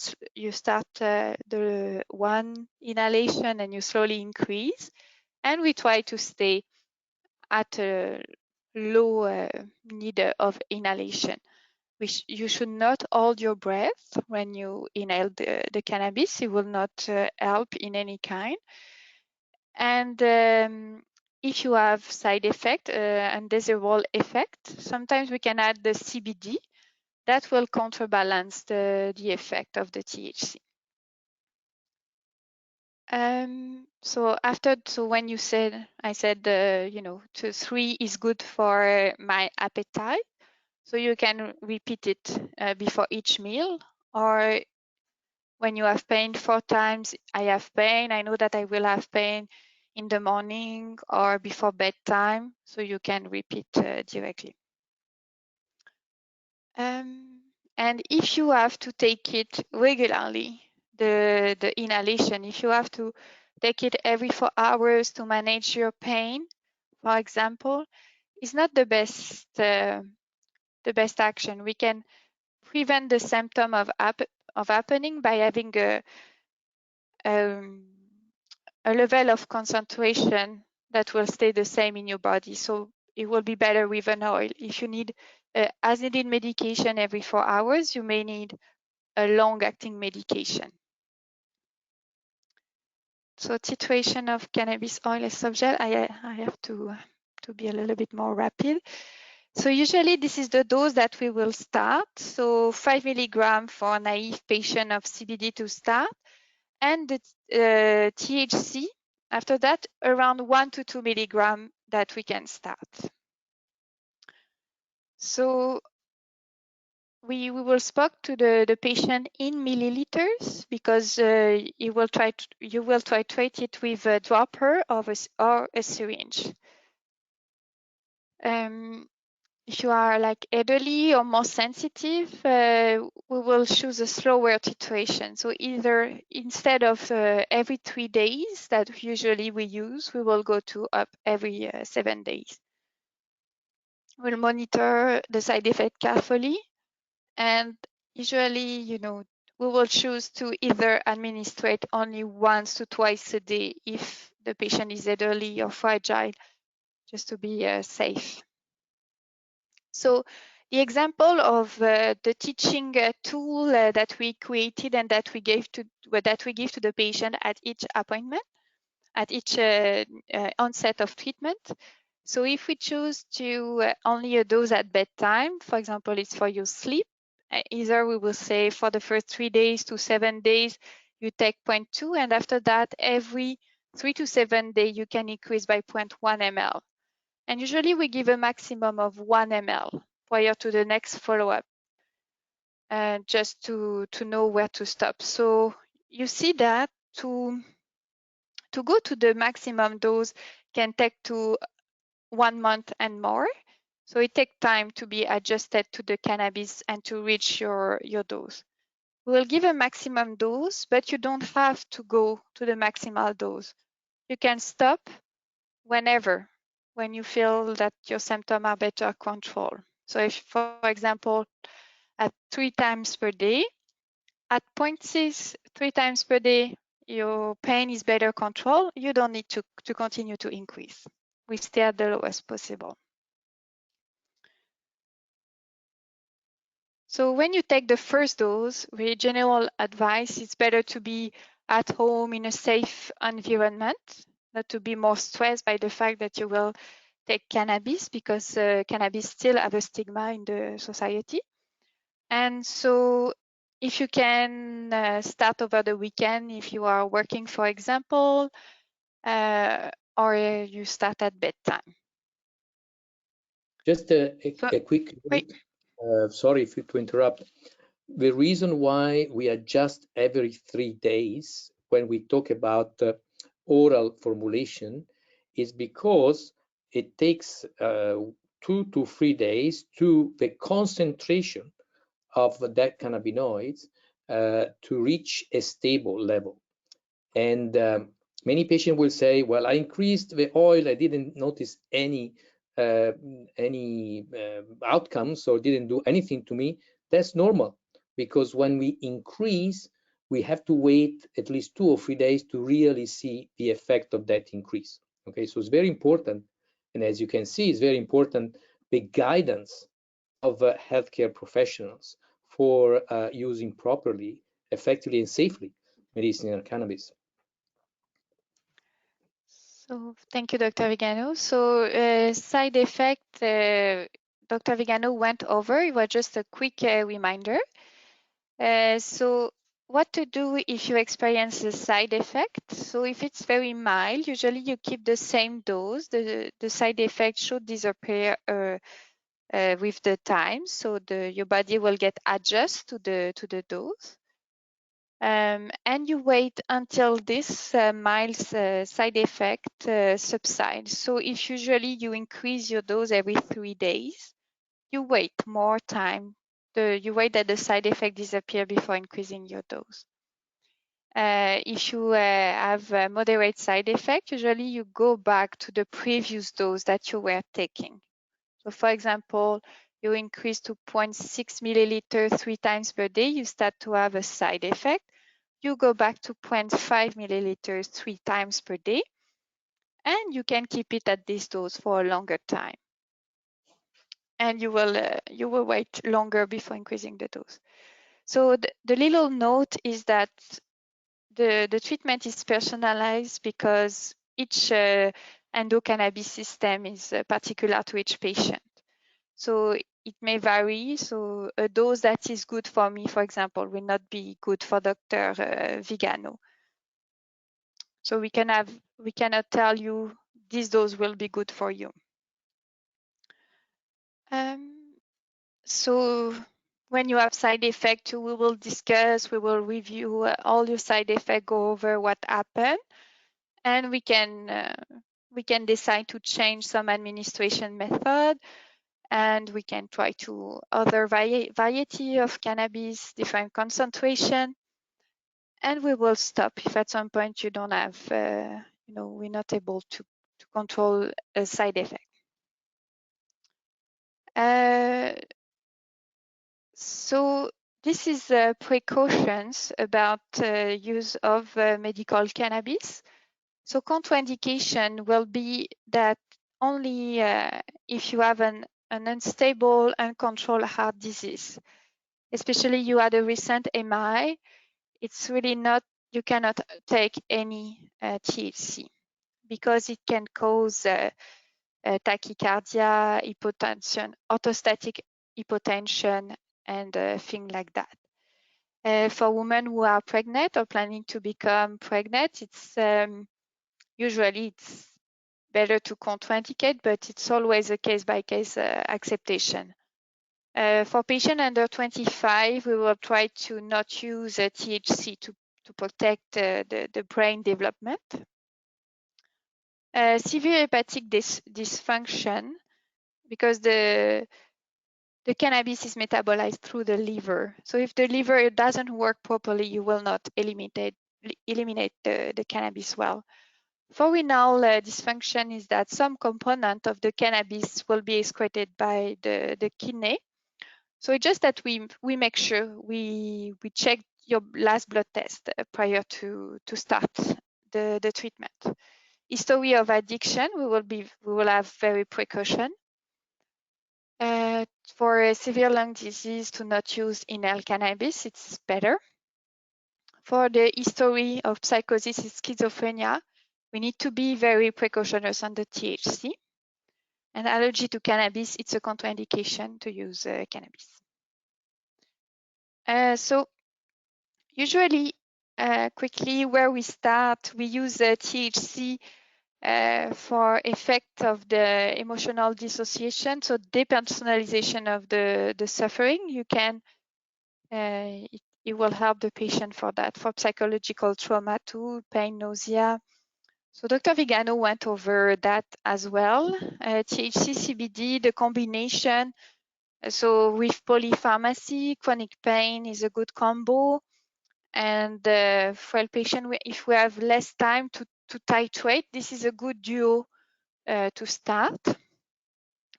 the 1 inhalation and you slowly increase, and we try to stay at a low need of inhalation. You should not hold your breath when you inhale the cannabis. It will not help in any kind. And if you have side effect, undesirable effect, sometimes we can add the CBD that will counterbalance the effect of the THC. So when you said, I said, you know, 3 is good for my appetite. So you can repeat it before each meal, or when you have pain 4 times, I have pain, I know that I will have pain in the morning or before bedtime, so you can repeat directly. And if you have to take it regularly, the inhalation, if you have to take it every 4 hours to manage your pain, for example, is not the best action. We can prevent the symptom of happening by having a level of concentration that will stay the same in your body. So it will be better with an oil. If you need as needed medication every 4 hours, you may need a long-acting medication. So titration of cannabis oil as soft gel, I have to be a little bit more rapid. So usually this is the dose that we will start. So 5 milligram for a naive patient of CBD to start, and the THC after that around 1 to 2 milligram that we can start. So we will speak to the patient in milliliters because you will titrate it with a dropper or a syringe. If you are like elderly or more sensitive, we will choose a slower titration. So either instead of every 3 days that usually we use, we will go to up every 7 days. We'll monitor the side effect carefully, and usually, we will choose to either administrate only once to twice a day if the patient is elderly or fragile, just to be safe. So the example of the teaching tool that we created and that we give to the patient at each appointment, at each onset of treatment. So if we choose to only a dose at bedtime, for example, it's for your sleep, either we will say for the first 3 days to 7 days, you take 0.2, and after that, every 3 to 7 days, you can increase by 0.1 ml. And usually we give a maximum of 1 ml prior to the next follow-up, just to know where to stop. So you see that to go to the maximum dose can take to 1 month and more. So it takes time to be adjusted to the cannabis and to reach your dose. We'll give a maximum dose, but you don't have to go to the maximal dose. You can stop whenever, when you feel that your symptoms are better controlled. So if, for example, at 3 times per day, at 0.6, 3 times per day, your pain is better controlled, you don't need to continue to increase. We stay at the lowest possible. So when you take the first dose, the general advice is better to be at home in a safe environment, not to be more stressed by the fact that you will take cannabis, because cannabis still have a stigma in the society. And so if you can start over the weekend, if you are working, for example, or you start at bedtime. Just a quick note. Sorry to interrupt. The reason why we adjust every 3 days when we talk about oral formulation is because it takes 2 to 3 days to the concentration of that cannabinoids to reach a stable level. And many patients will say, well, I increased the oil, I didn't notice any outcomes, or didn't do anything to me. That's normal, because when we increase, we have to wait at least 2 or 3 days to really see the effect of that increase. Okay, so it's very important, and as you can see, it's very important the guidance of healthcare professionals for using properly, effectively, and safely medicinal cannabis. So thank you, Dr. Vigano. So side effect, Dr. Vigano went over. It was just a quick reminder. So what to do if you experience a side effect? So if it's very mild, usually you keep the same dose. The side effect should disappear with the time. So your body will get adjusted to the dose. And you wait until this mild side effect subsides. So if usually you increase your dose every 3 days, you wait more time. You wait that the side effect disappear before increasing your dose. If you have a moderate side effect, usually you go back to the previous dose that you were taking. So for example, you increase to 0.6 milliliters 3 times per day, you start to have a side effect. You go back to 0.5 milliliters 3 times per day, and you can keep it at this dose for a longer time. And you will wait longer before increasing the dose. So the little note is that the treatment is personalized because each endocannabis system is particular to each patient. So it may vary. So a dose that is good for me, for example, will not be good for Dr. Vigano. So we cannot tell you this dose will be good for you. So when you have side effects, we will discuss, we will review all your side effects, go over what happened, and we can decide to change some administration method, and we can try to other variety of cannabis, different concentration, and we will stop if at some point you don't have, we're not able to control a side effect. So this is precautions about use of medical cannabis. So contraindication will be that only if you have an unstable, uncontrolled heart disease, especially you had a recent MI, it's really not, you cannot take any THC because it can cause tachycardia, hypotension, orthostatic hypotension, and things like that. For women who are pregnant or planning to become pregnant, it's usually it's better to contraindicate, but it's always a case-by-case acceptation. For patients under 25, we will try to not use THC to protect the brain development. Severe hepatic dysfunction, because the cannabis is metabolized through the liver. So if the liver doesn't work properly, you will not eliminate the cannabis well. For renal dysfunction is that some component of the cannabis will be excreted by the kidney. So it's just that we make sure we check your last blood test prior to start the treatment. History of addiction, we will have very precaution. For a severe lung disease, to not use inhaled cannabis, it's better. For the history of psychosis and schizophrenia, we need to be very precautious on the THC. And allergy to cannabis, it's a contraindication to use cannabis. So usually, quickly, where we start, we use THC for effect of the emotional dissociation, so depersonalization of the suffering. You can, it will help the patient for that, for psychological trauma too, pain, nausea. So Dr. Vigano went over that as well. THC, CBD, the combination. So with polypharmacy, chronic pain is a good combo. And for a patient, if we have less time to titrate, this is a good duo to start.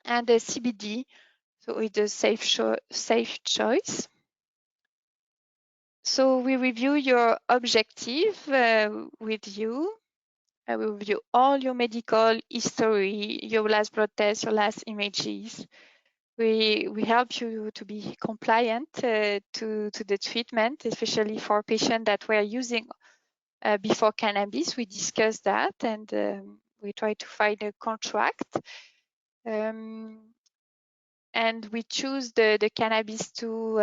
And the CBD, so it's a safe choice. So we review your objective with you. We review all your medical history, your last blood test, your last images. We help you to be compliant to the treatment, especially for patients that were using before cannabis. We discuss that, and we try to find a contract. And we choose the cannabis to,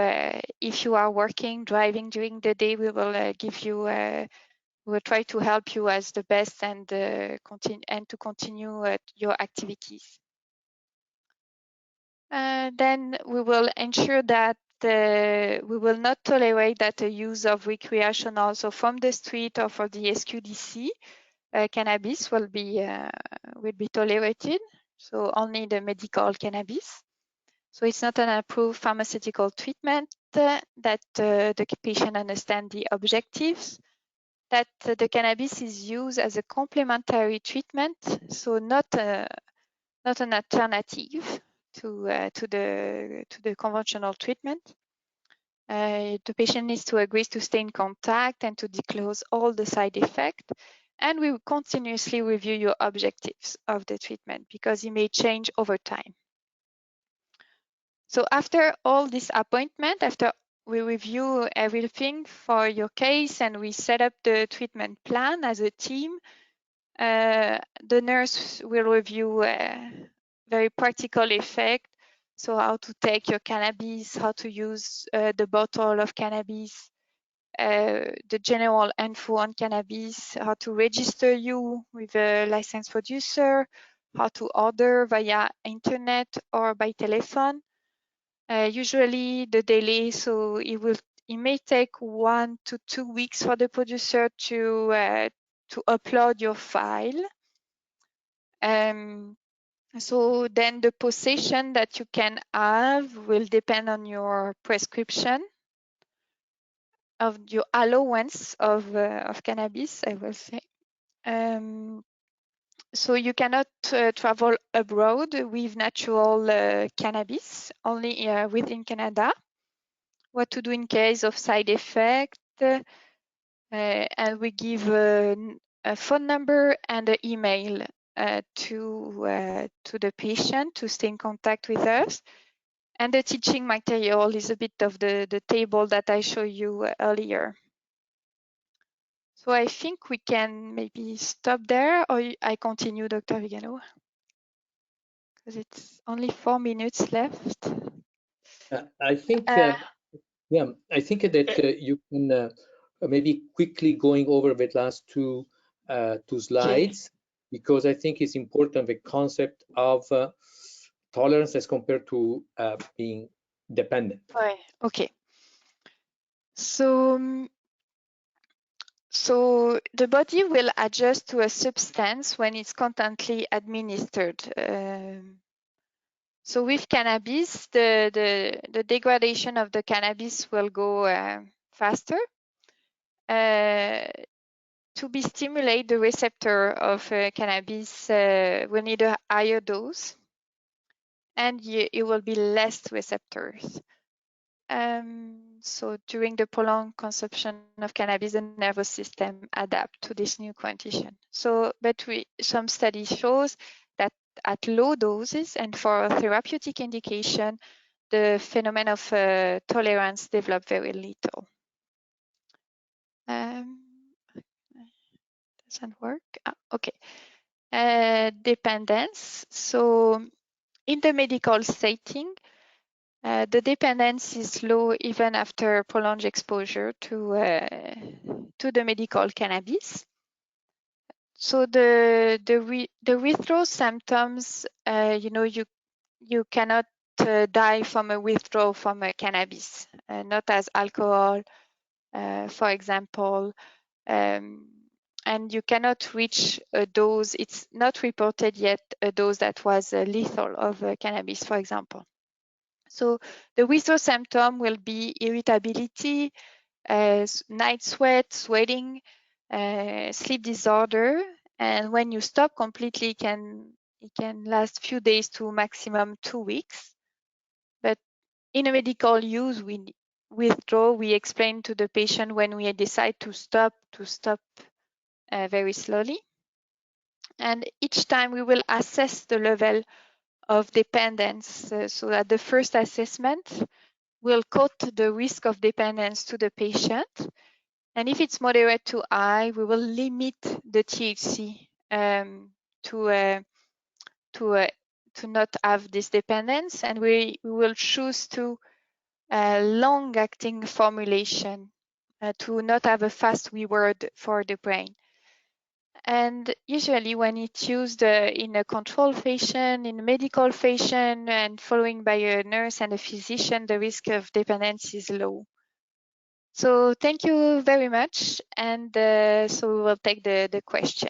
if you are working, driving during the day, we will give you, we'll try to help you as the best and to continue your activities. Then we will ensure that we will not tolerate that the use of recreational, so from the street or for the SQDC, cannabis will be tolerated. So only the medical cannabis. So it's not an approved pharmaceutical treatment, that the patient understand the objectives, that the cannabis is used as a complementary treatment, so not an alternative to the conventional treatment. The patient needs to agree to stay in contact and to disclose all the side effects. And we will continuously review your objectives of the treatment because it may change over time. So after all this appointment, after we review everything for your case, and we set up the treatment plan as a team. The nurse will review very practical effect, so how to take your cannabis, how to use the bottle of cannabis, the general info on cannabis, how to register you with a licensed producer, how to order via internet or by telephone. Usually the delay, so it may take 1 to 2 weeks for the producer to upload your file. So then the possession that you can have will depend on your prescription, of your allowance of cannabis, I will say. So you cannot travel abroad with natural cannabis, only within Canada. What to do in case of side effect, and we give a phone number and an email to the patient to stay in contact with us. And the teaching material is a bit of the table that I showed you earlier. So I think we can maybe stop there, or I continue, Dr. Vigano, because it's only 4 minutes left. I think, yeah, I think that you can maybe quickly going over the last two slides, because I think it's important, the concept of tolerance as compared to being dependent. Right. Okay. So the body will adjust to a substance when it's constantly administered. So with cannabis, the degradation of the cannabis will go faster. To be stimulate the receptor of cannabis, we'll need a higher dose, and it will be less receptors. So during the prolonged consumption of cannabis, the nervous system adapt to this new condition. So, but some studies shows that at low doses and for therapeutic indication, the phenomenon of tolerance develop very little. Doesn't work. Okay. Dependence. So in the medical setting, the dependence is low even after prolonged exposure to the medical cannabis. So the withdrawal symptoms, you cannot die from a withdrawal from a cannabis, not as alcohol, for example, and you cannot reach a dose. It's not reported yet a dose that was lethal of cannabis, for example. So the withdrawal symptom will be irritability, night sweat, sweating, sleep disorder, and when you stop completely, it can last few days to maximum 2 weeks. But in a medical use, we withdraw. We explain to the patient when we decide to stop very slowly, and each time we will assess the level of dependence. So at the first assessment, we'll quote the risk of dependence to the patient. And if it's moderate to high, we will limit the THC to not have this dependence. And we will choose to long-acting formulation to not have a fast reward for the brain. And usually when it's used in a controlled fashion, in a medical fashion, and following by a nurse and a physician, the risk of dependence is low. So thank you very much. And so we will take the question.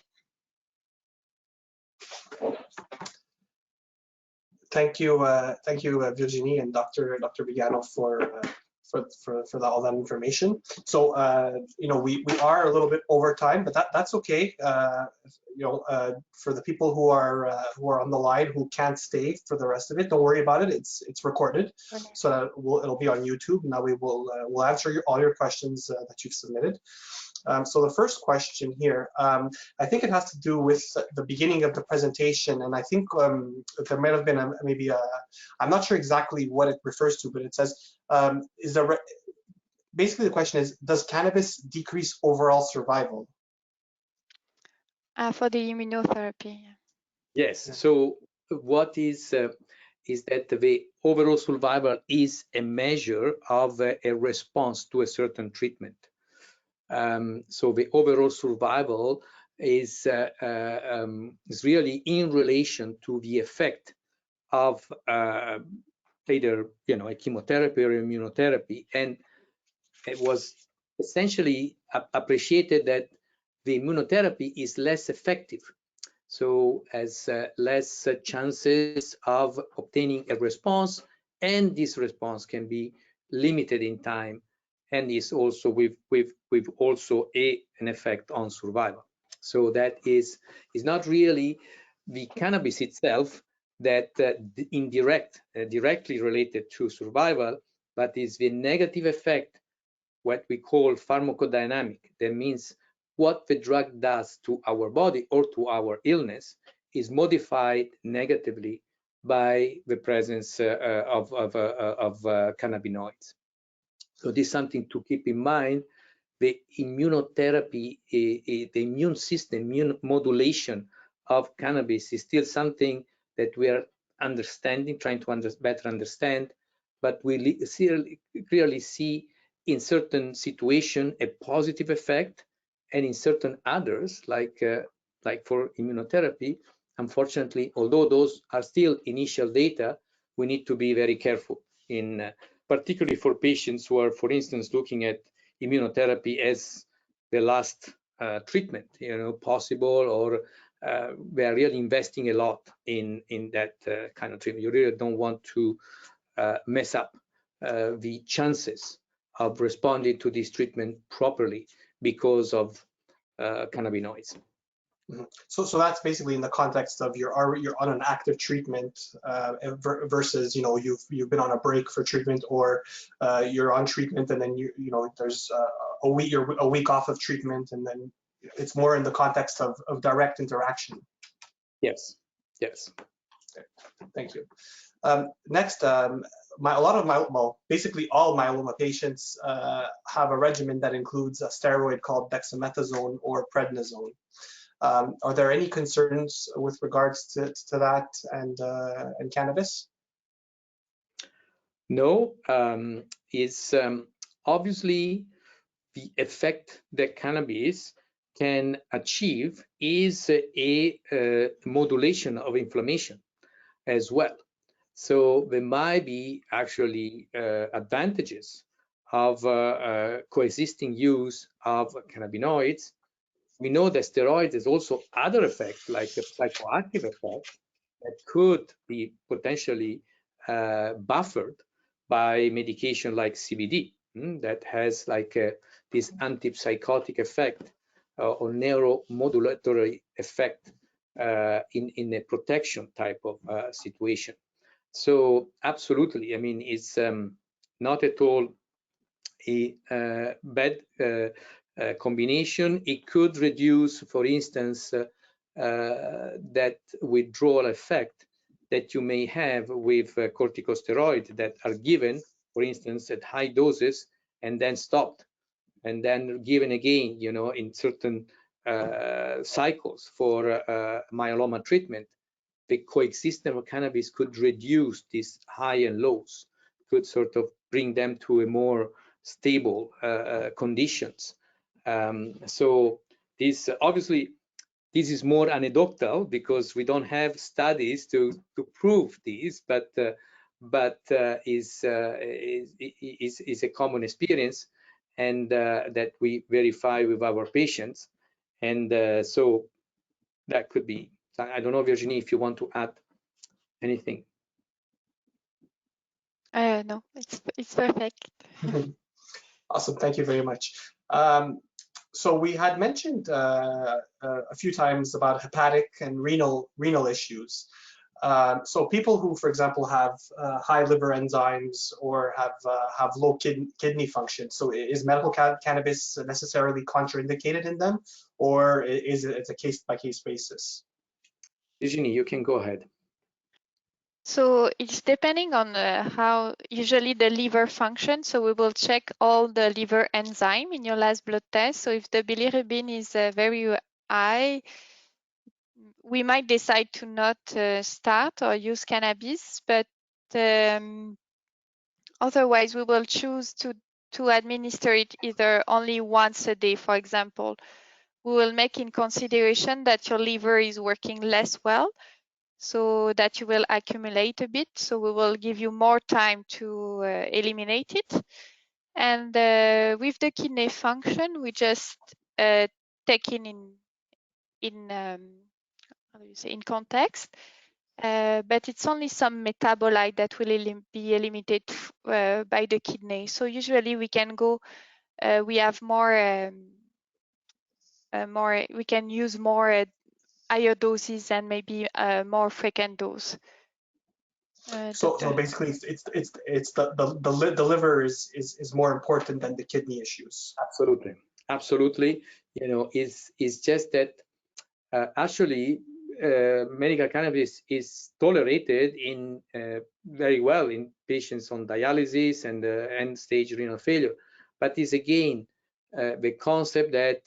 Thank you, Virginie and Dr. Vigano for all that information. So we are a little bit over time, but that's okay. For the people who are on the line who can't stay for the rest of it, don't worry about it. It's recorded, so that it'll be on YouTube. Now we'll answer all your questions that you've submitted. So the first question here, I think it has to do with the beginning of the presentation, and I think there might have been maybe I'm not sure exactly what it refers to, but it says, basically the question is, does cannabis decrease overall survival? For the immunotherapy. Yes. Yeah. So what is that the overall survival is a measure of a response to a certain treatment. So the overall survival is really in relation to the effect of either a chemotherapy or immunotherapy, and it was essentially appreciated that the immunotherapy is less effective, so has less chances of obtaining a response, and this response can be limited in time, and is also with also an effect on survival. So that is not really the cannabis itself that directly related to survival, but is the negative effect, what we call pharmacodynamic. That means what the drug does to our body or to our illness is modified negatively by the presence of cannabinoids. So this is something to keep in mind. The immunotherapy, the immune system, immune modulation of cannabis is still something that we are understanding, trying to better understand, but we clearly see in certain situations a positive effect, and in certain others, like for immunotherapy, unfortunately, although those are still initial data, we need to be very careful in particularly for patients who are, for instance, looking at immunotherapy as the last treatment, possible, or we are really investing a lot in that kind of treatment. You really don't want to mess up the chances of responding to this treatment properly because of cannabinoids. Mm-hmm. So that's basically in the context of you're on an active treatment versus you've been on a break for treatment, or you're on treatment and then there's you're a week off of treatment, and then it's more in the context of direct interaction. Yes. Yes. Okay. Thank you. Next, basically all myeloma patients have a regimen that includes a steroid called dexamethasone or prednisone. Are there any concerns with regards to that and cannabis? No, it's obviously the effect that cannabis can achieve is a modulation of inflammation as well. So there might be actually advantages of coexisting use of cannabinoids. We know that steroids has also other effects, like a psychoactive effect that could be potentially buffered by medication like CBD that has like this antipsychotic effect or neuromodulatory effect in a protection type of situation. So absolutely, I mean, it's not at all a bad combination. It could reduce, for instance, that withdrawal effect that you may have with corticosteroids that are given, for instance, at high doses and then stopped, and then given again, in certain cycles for myeloma treatment. The coexistence of cannabis could reduce these high and lows, could sort of bring them to a more stable conditions. So this obviously, this is more anecdotal because we don't have studies to prove this, but is a common experience, and that we verify with our patients, and so that could be. I don't know, Virginie, if you want to add anything. No, it's perfect. Awesome, thank you very much. So we had mentioned a few times about hepatic and renal issues. So people who, for example, have high liver enzymes or have low kidney function. So is medical cannabis necessarily contraindicated in them, or is it a case-by-case basis? Virginie, you can go ahead. So it's depending on how usually the liver functions. So we will check all the liver enzyme in your last blood test. So if the bilirubin is very high, we might decide to not start or use cannabis, but otherwise we will choose to administer it either only once a day, for example. We will make in consideration that your liver is working less well, so that you will accumulate a bit. So we will give you more time to eliminate it. And with the kidney function, we just take in how do you say, in context. But it's only some metabolite that will be eliminated by the kidney. So usually we can go, we have more, we can use more higher doses and maybe more frequent dose. So basically, it's the liver is more important than the kidney issues. Absolutely, absolutely. You know, it's just that actually medical cannabis is tolerated in very well in patients on dialysis and end-stage renal failure, but is again the concept that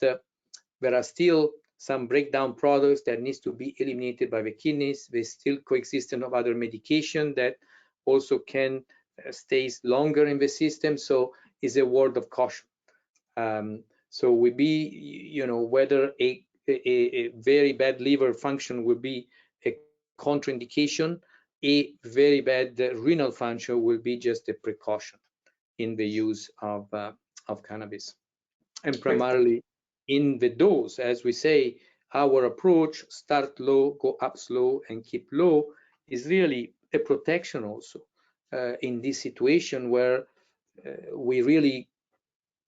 there are still some breakdown products that needs to be eliminated by the kidneys. There's still coexistence of other medication that also can stays longer in the system. So it's a word of caution. So we be, you know, whether a very bad liver function will be a contraindication, a very bad renal function will be just a precaution in the use of cannabis. And primarily in the dose, as we say, our approach, start low, go up slow, and keep low, is really a protection also in this situation where we really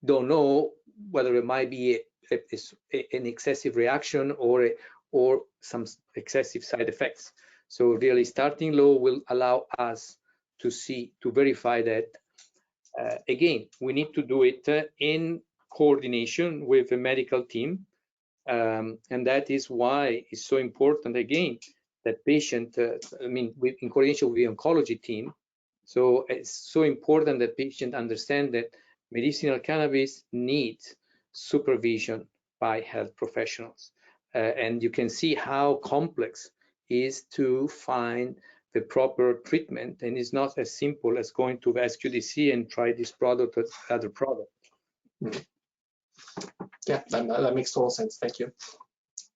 don't know whether it might be an excessive reaction or some excessive side effects. So really starting low will allow us to verify that. Again, we need to do it in coordination with the medical team. And that is why it's so important, again, that patient, in coordination with the oncology team. So it's so important that patient understand that medicinal cannabis needs supervision by health professionals. And you can see how complex it is to find the proper treatment, and it's not as simple as going to the SQDC and try this product or other product. Yeah, that makes total sense. Thank you.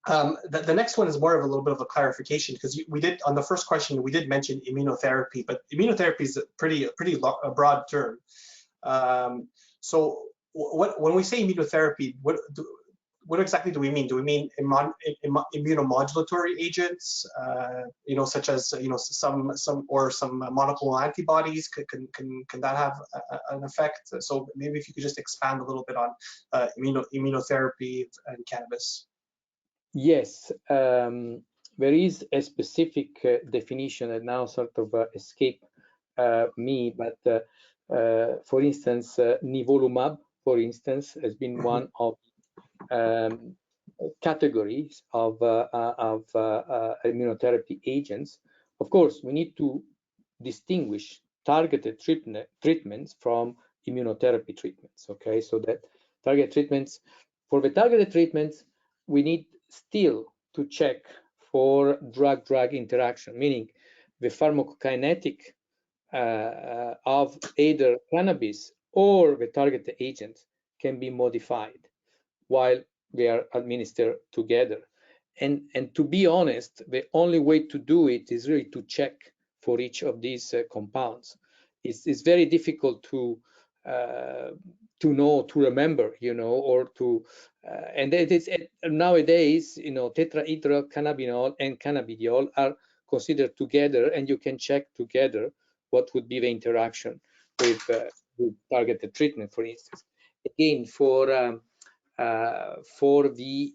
The next one is more of a little bit of a clarification, because we did, on the first question, we did mention immunotherapy, but immunotherapy is a pretty broad term. So when we say immunotherapy, what exactly do we mean? Do we mean immunomodulatory agents, you know, such as, you know, some monoclonal antibodies? Can that have an effect? So maybe if you could just expand a little bit on immunotherapy and cannabis. Yes, there is a specific definition that now sort of escaped me, but for instance, nivolumab, for instance, has been one of categories of immunotherapy agents. Of course, we need to distinguish targeted treatments from immunotherapy treatments. Okay, so that target treatments, for the targeted treatments, we need still to check for drug-drug interaction, meaning the pharmacokinetic of either cannabis or the targeted agent can be modified while they are administered together. And to be honest, the only way to do it is really to check for each of these compounds. It's very difficult to know, to remember, you know, or to, and it is nowadays, you know, tetrahydrocannabinol and cannabidiol are considered together, and you can check together what would be the interaction with targeted treatment, for instance. Again, for the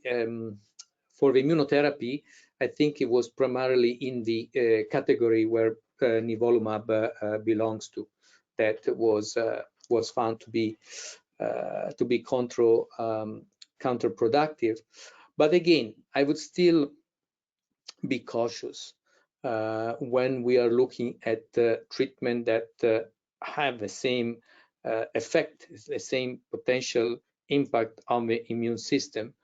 immunotherapy, I think it was primarily in the category where nivolumab belongs to, that was found to be counterproductive. But again, I would still be cautious when we are looking at treatment that have the same effect, the same potential impact on the immune system.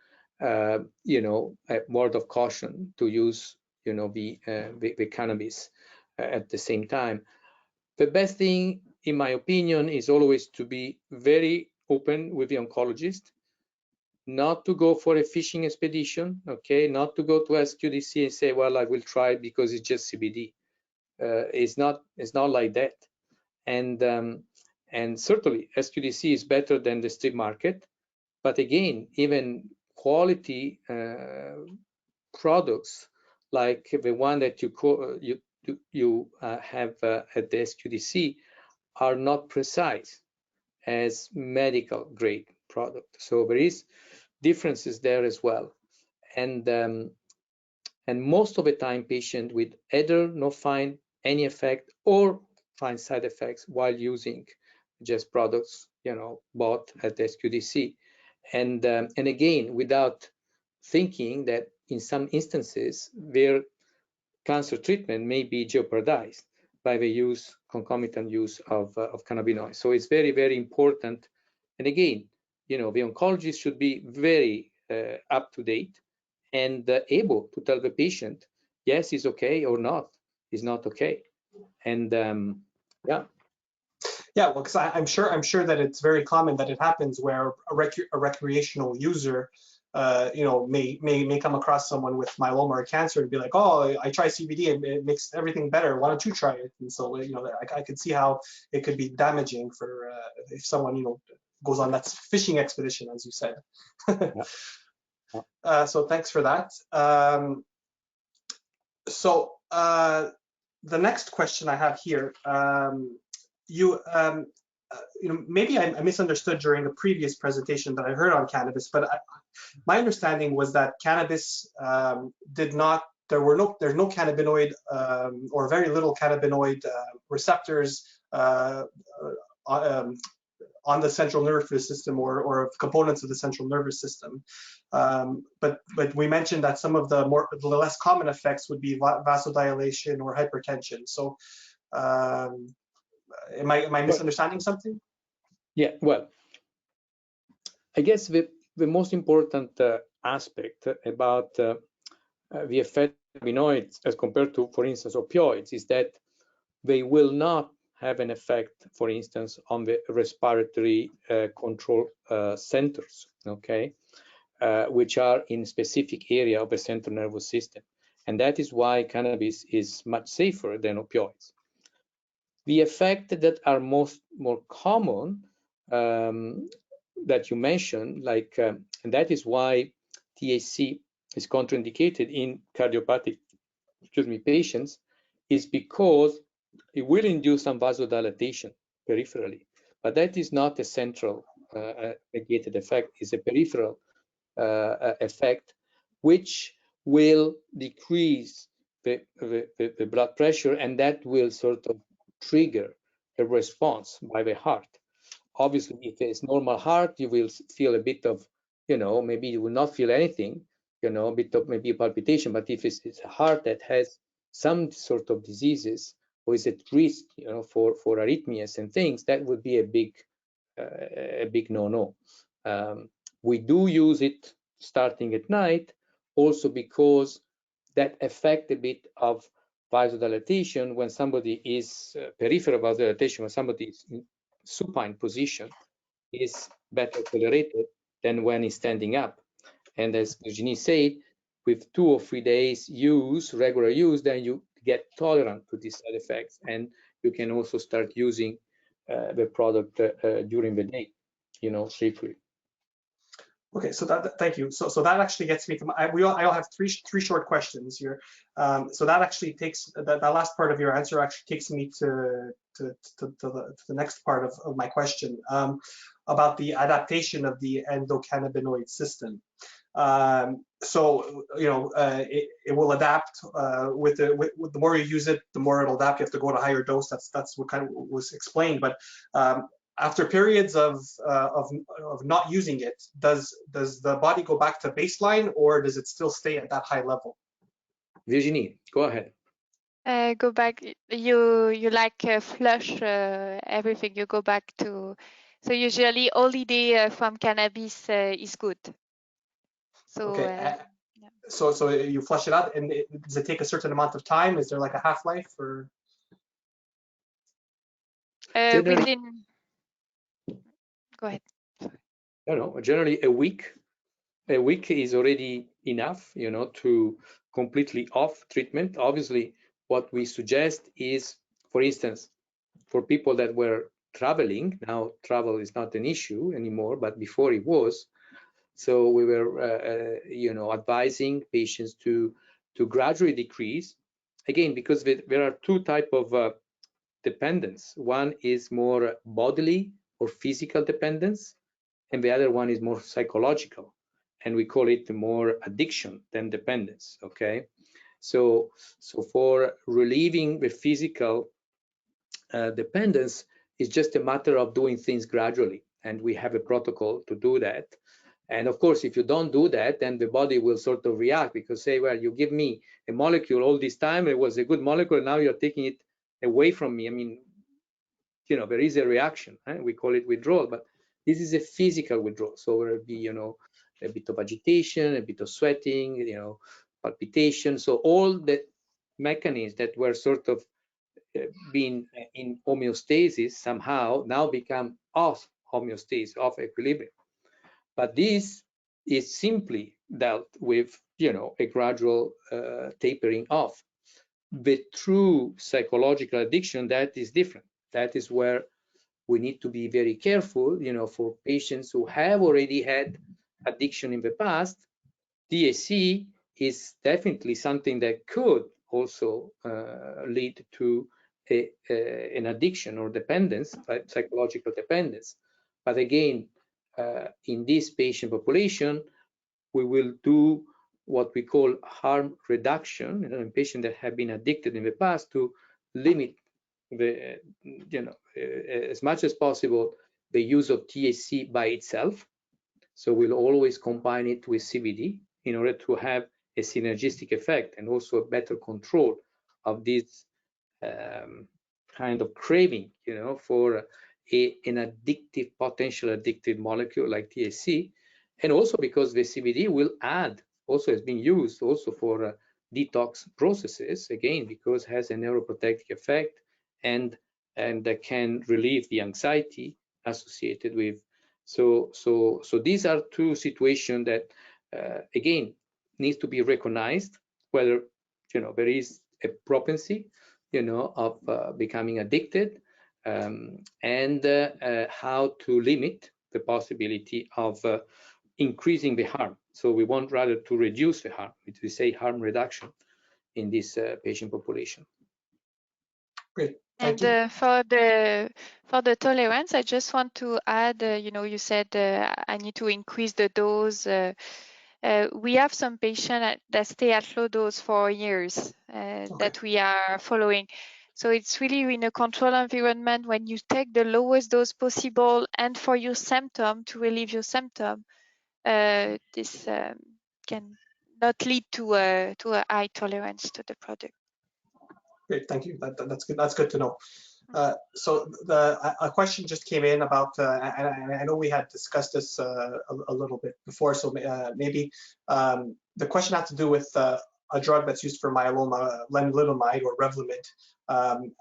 You know, a word of caution to use, you know, the cannabis at the same time. The best thing, in my opinion, is always to be very open with the oncologist, not to go for a fishing expedition, okay, not to go to SQDC and say, well, I will try it because it's just CBD. It's not like that. And certainly SQDC is better than the street market, but again, even quality products like the one that you have at the SQDC are not precise as medical grade product. So there is differences there as well. And most of the time, patient will either not find any effect or find side effects while using just products, you know, bought at the SQDC. And again, without thinking that in some instances their cancer treatment may be jeopardized by the concomitant use of cannabinoids. So it's very, very important. And again, you know, the oncologist should be very up to date and able to tell the patient, yes, it's okay, or not, it's not okay. And yeah. Yeah, well, because I'm sure that it's very common that it happens where a recreational user, you know, may come across someone with myeloma or cancer and be like, oh, I try CBD and it makes everything better. Why don't you try it? And so, you know, I could see how it could be damaging for if someone, you know, goes on that fishing expedition, as you said. So thanks for that. The next question I have here. You know, maybe I misunderstood during a previous presentation that I heard on cannabis, but my understanding was that cannabis there's no cannabinoid or very little cannabinoid receptors on the central nervous system or components of the central nervous system. But we mentioned that some of the less common effects would be vasodilation or hypertension. So am I misunderstanding something? Yeah, well, I guess the most important aspect about the effect of cannabinoids as compared to, for instance, opioids is that they will not have an effect, for instance, on the respiratory control centers, okay, which are in specific area of the central nervous system. And that is why cannabis is much safer than opioids. The effects that are more common that you mentioned, like, and that is why THC is contraindicated in cardiopathic, patients, is because it will induce some vasodilatation peripherally, but that is not a central negated effect. It's a peripheral effect, which will decrease the blood pressure, and that will sort of trigger a response by the heart. Obviously, if it's normal heart, you will feel a bit of, you know, maybe you will not feel anything, you know, a bit of maybe a palpitation. But if it's a heart that has some sort of diseases or is at risk, you know, for arrhythmias and things, that would be a big no-no. We do use it starting at night, also because that affect a bit of vasodilatation when somebody is peripheral vasodilatation, when somebody is in supine position, is better tolerated than when he's standing up. And as Virginie said, with 2 or 3 days regular use, then you get tolerant to these side effects, and you can also start using the product during the day, you know, safely. Okay, so thank you. So that actually gets me to I all have three short questions here. So that actually takes that last part of your answer actually takes me to the next part of my question about the adaptation of the endocannabinoid system. So you know it will adapt with the more you use it, the more it'll adapt. You have to go to higher dose. That's what kind of was explained, but. After periods of not using it, does the body go back to baseline, or does it still stay at that high level? Virginie, go ahead. Go back. You like flush everything. You go back to. So usually holiday from cannabis is good. So Okay. yeah. So you flush it out, and does it take a certain amount of time? Is there like a half-life, or? Generally, Within. Go ahead. I don't know, generally a week. A week is already enough, you know, to completely off treatment. Obviously, what we suggest is, for instance, for people that were traveling, now travel is not an issue anymore, but before it was. So we were, you know, advising patients to gradually decrease. Again, because there are two types of dependence. One is more bodily or physical dependence, and the other one is more psychological, and we call it more addiction than dependence. Okay, so for relieving the physical dependence, it's just a matter of doing things gradually, and we have a protocol to do that. And of course, if you don't do that, then the body will sort of react, because say, well, you give me a molecule all this time, it was a good molecule, now you're taking it away from me. I mean, you know, there is a reaction, right? We call it withdrawal, but this is a physical withdrawal. So there will be, you know, a bit of agitation, a bit of sweating, you know, palpitation. So all the mechanisms that were sort of being in homeostasis somehow now become off homeostasis, off equilibrium. But this is simply dealt with, you know, a gradual tapering off. The true psychological addiction, that is different. That is where we need to be very careful, you know, for patients who have already had addiction in the past. THC is definitely something that could also lead to an addiction or dependence, psychological dependence. But again, in this patient population, we will do what we call harm reduction, you know, in patients that have been addicted in the past, to limit the, you know, as much as possible the use of THC by itself. So we'll always combine it with CBD in order to have a synergistic effect and also a better control of this kind of craving, you know, for an addictive, potential addictive molecule like THC. And also because the CBD will add, also has been used also for detox processes, again, because it has a neuroprotective effect and can relieve the anxiety associated with. So these are two situations that, again, needs to be recognized, whether, you know, there is a propensity, you know, of becoming addicted, and how to limit the possibility of increasing the harm. So we want rather to reduce the harm. We say harm reduction in this patient population. Great. And Thank you. for the tolerance, I just want to add, you know, you said I need to increase the dose. We have some patients that stay at low dose for years that we are following. So it's really in a controlled environment when you take the lowest dose possible and for your symptom, to relieve your symptom, this can not lead to a high tolerance to the product. Great, thank you. That's good. That's good to know. So a question just came in about, and I know we had discussed this a little bit before. So maybe the question had to do with a drug that's used for myeloma, lenalidomide or Revlimid,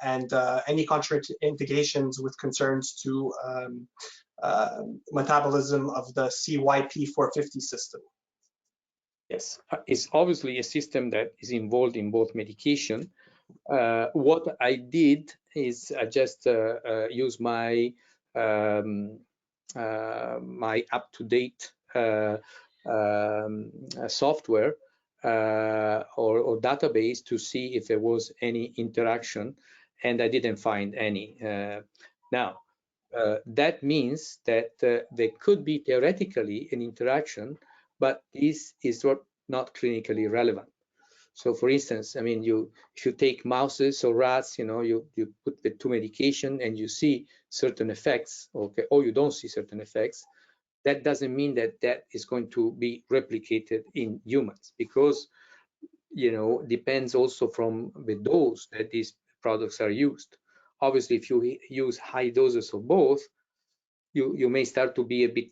and any contraindications with concerns to metabolism of the CYP450 system. Yes, it's obviously a system that is involved in both medication. What I did is I just use my my up-to-date software or database to see if there was any interaction, and I didn't find any. Now, that means that there could be theoretically an interaction, but this is not clinically relevant. So for instance, I mean, if you take mouses or rats, you know, you put the two medication and you see certain effects, okay, or you don't see certain effects, that doesn't mean that that is going to be replicated in humans, because depends also from the dose that these products are used. Obviously, if you use high doses of both, you may start to be a bit,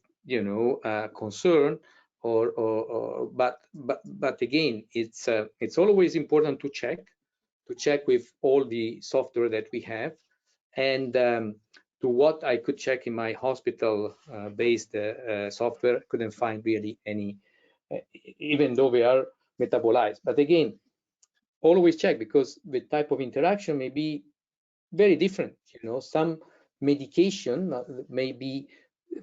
concerned, but again, it's always important to check with all the software that we have, and to what I could check in my hospital-based software, couldn't find really any, even though they are metabolized. But again, always check, because the type of interaction may be very different. Some medication may be,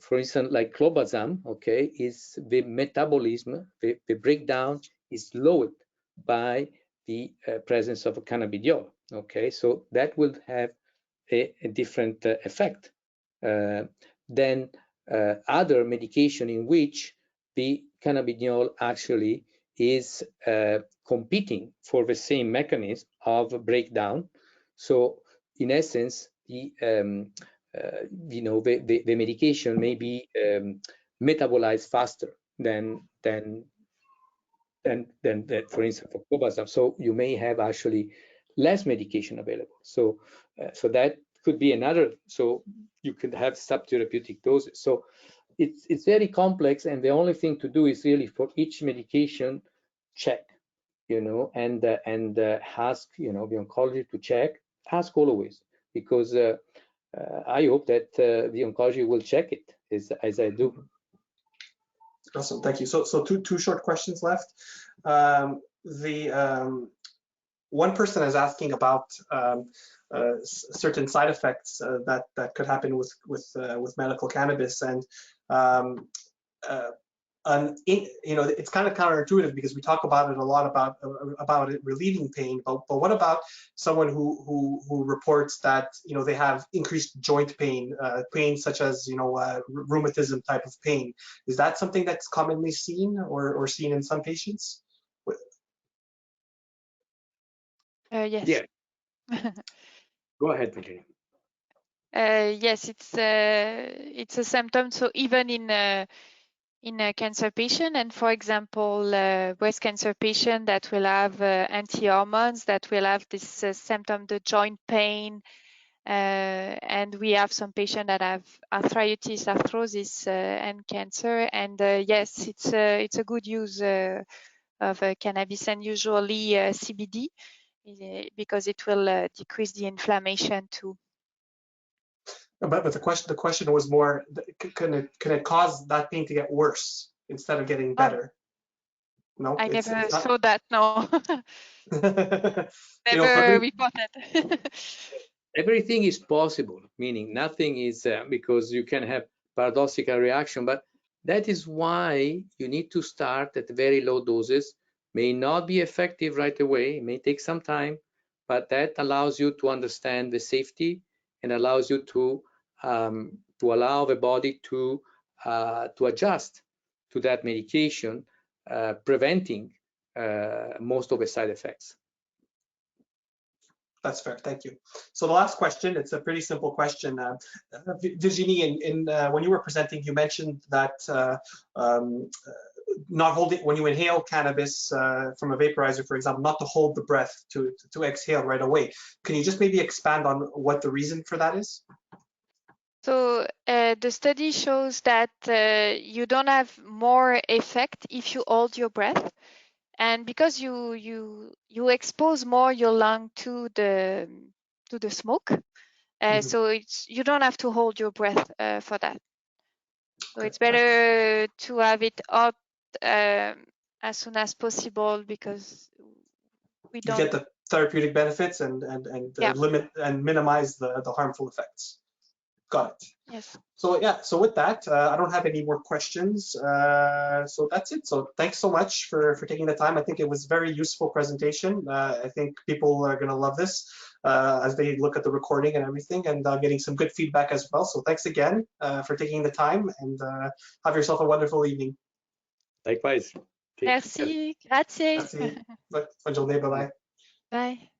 for instance, like clobazam, okay, is the metabolism, the breakdown is slowed by the presence of cannabidiol, okay? So that will have a different effect than other medication in which the cannabidiol actually is competing for the same mechanism of breakdown. So in essence, the medication may be metabolized faster than for instance, for clobazam. So you may have actually less medication available. So that could be another. So you could have subtherapeutic doses. So it's very complex, and the only thing to do is really for each medication check, and ask the oncology to check. Ask always, because I hope that the oncology will check it as I do. Awesome, thank you. So two short questions left. One person is asking about certain side effects that could happen with medical cannabis, and it's kind of counterintuitive, because we talk about it a lot about it relieving pain, but what about someone who reports that they have increased joint pain, pain such as rheumatism type of pain? Is that something that's commonly seen or seen in some patients? Yes. Yeah. Go ahead, Virginia. Yes, it's a symptom. So even in a cancer patient, and for example, breast cancer patient that will have anti-hormones, that will have this symptom, the joint pain, and we have some patients that have arthrosis, and cancer. And yes, it's a good use of cannabis, and usually CBD, because it will decrease the inflammation too. But the question was more, can it cause that pain to get worse instead of getting better? No, I it's never not. saw that. No. Never reported. Everything is possible, meaning nothing is because you can have paradoxical reaction, but that is why you need to start at very low doses. May not be effective right away, it may take some time, but that allows you to understand the safety and allows you to allow the body to adjust to that medication, preventing most of the side effects. That's fair, thank you. So the last question, it's a pretty simple question. Virginie, when you were presenting, you mentioned that not holding, when you inhale cannabis from a vaporizer, for example, not to hold the breath, to exhale right away. Can you just maybe expand on what the reason for that is? So the study shows that you don't have more effect if you hold your breath. And because you expose more your lung to the smoke, so you don't have to hold your breath for that. So it's better to have it out as soon as possible, because we don't get the therapeutic benefits and limit and minimize the harmful effects. Got it. Yes. So yeah, so with that, I don't have any more questions. So that's it. So thanks so much for taking the time. I think it was a very useful presentation. I think people are going to love this as they look at the recording and everything, and getting some good feedback as well. So thanks again for taking the time, and have yourself a wonderful evening. Likewise. Merci. Grazie. Merci. Bonne journée. Bye-bye. Bye.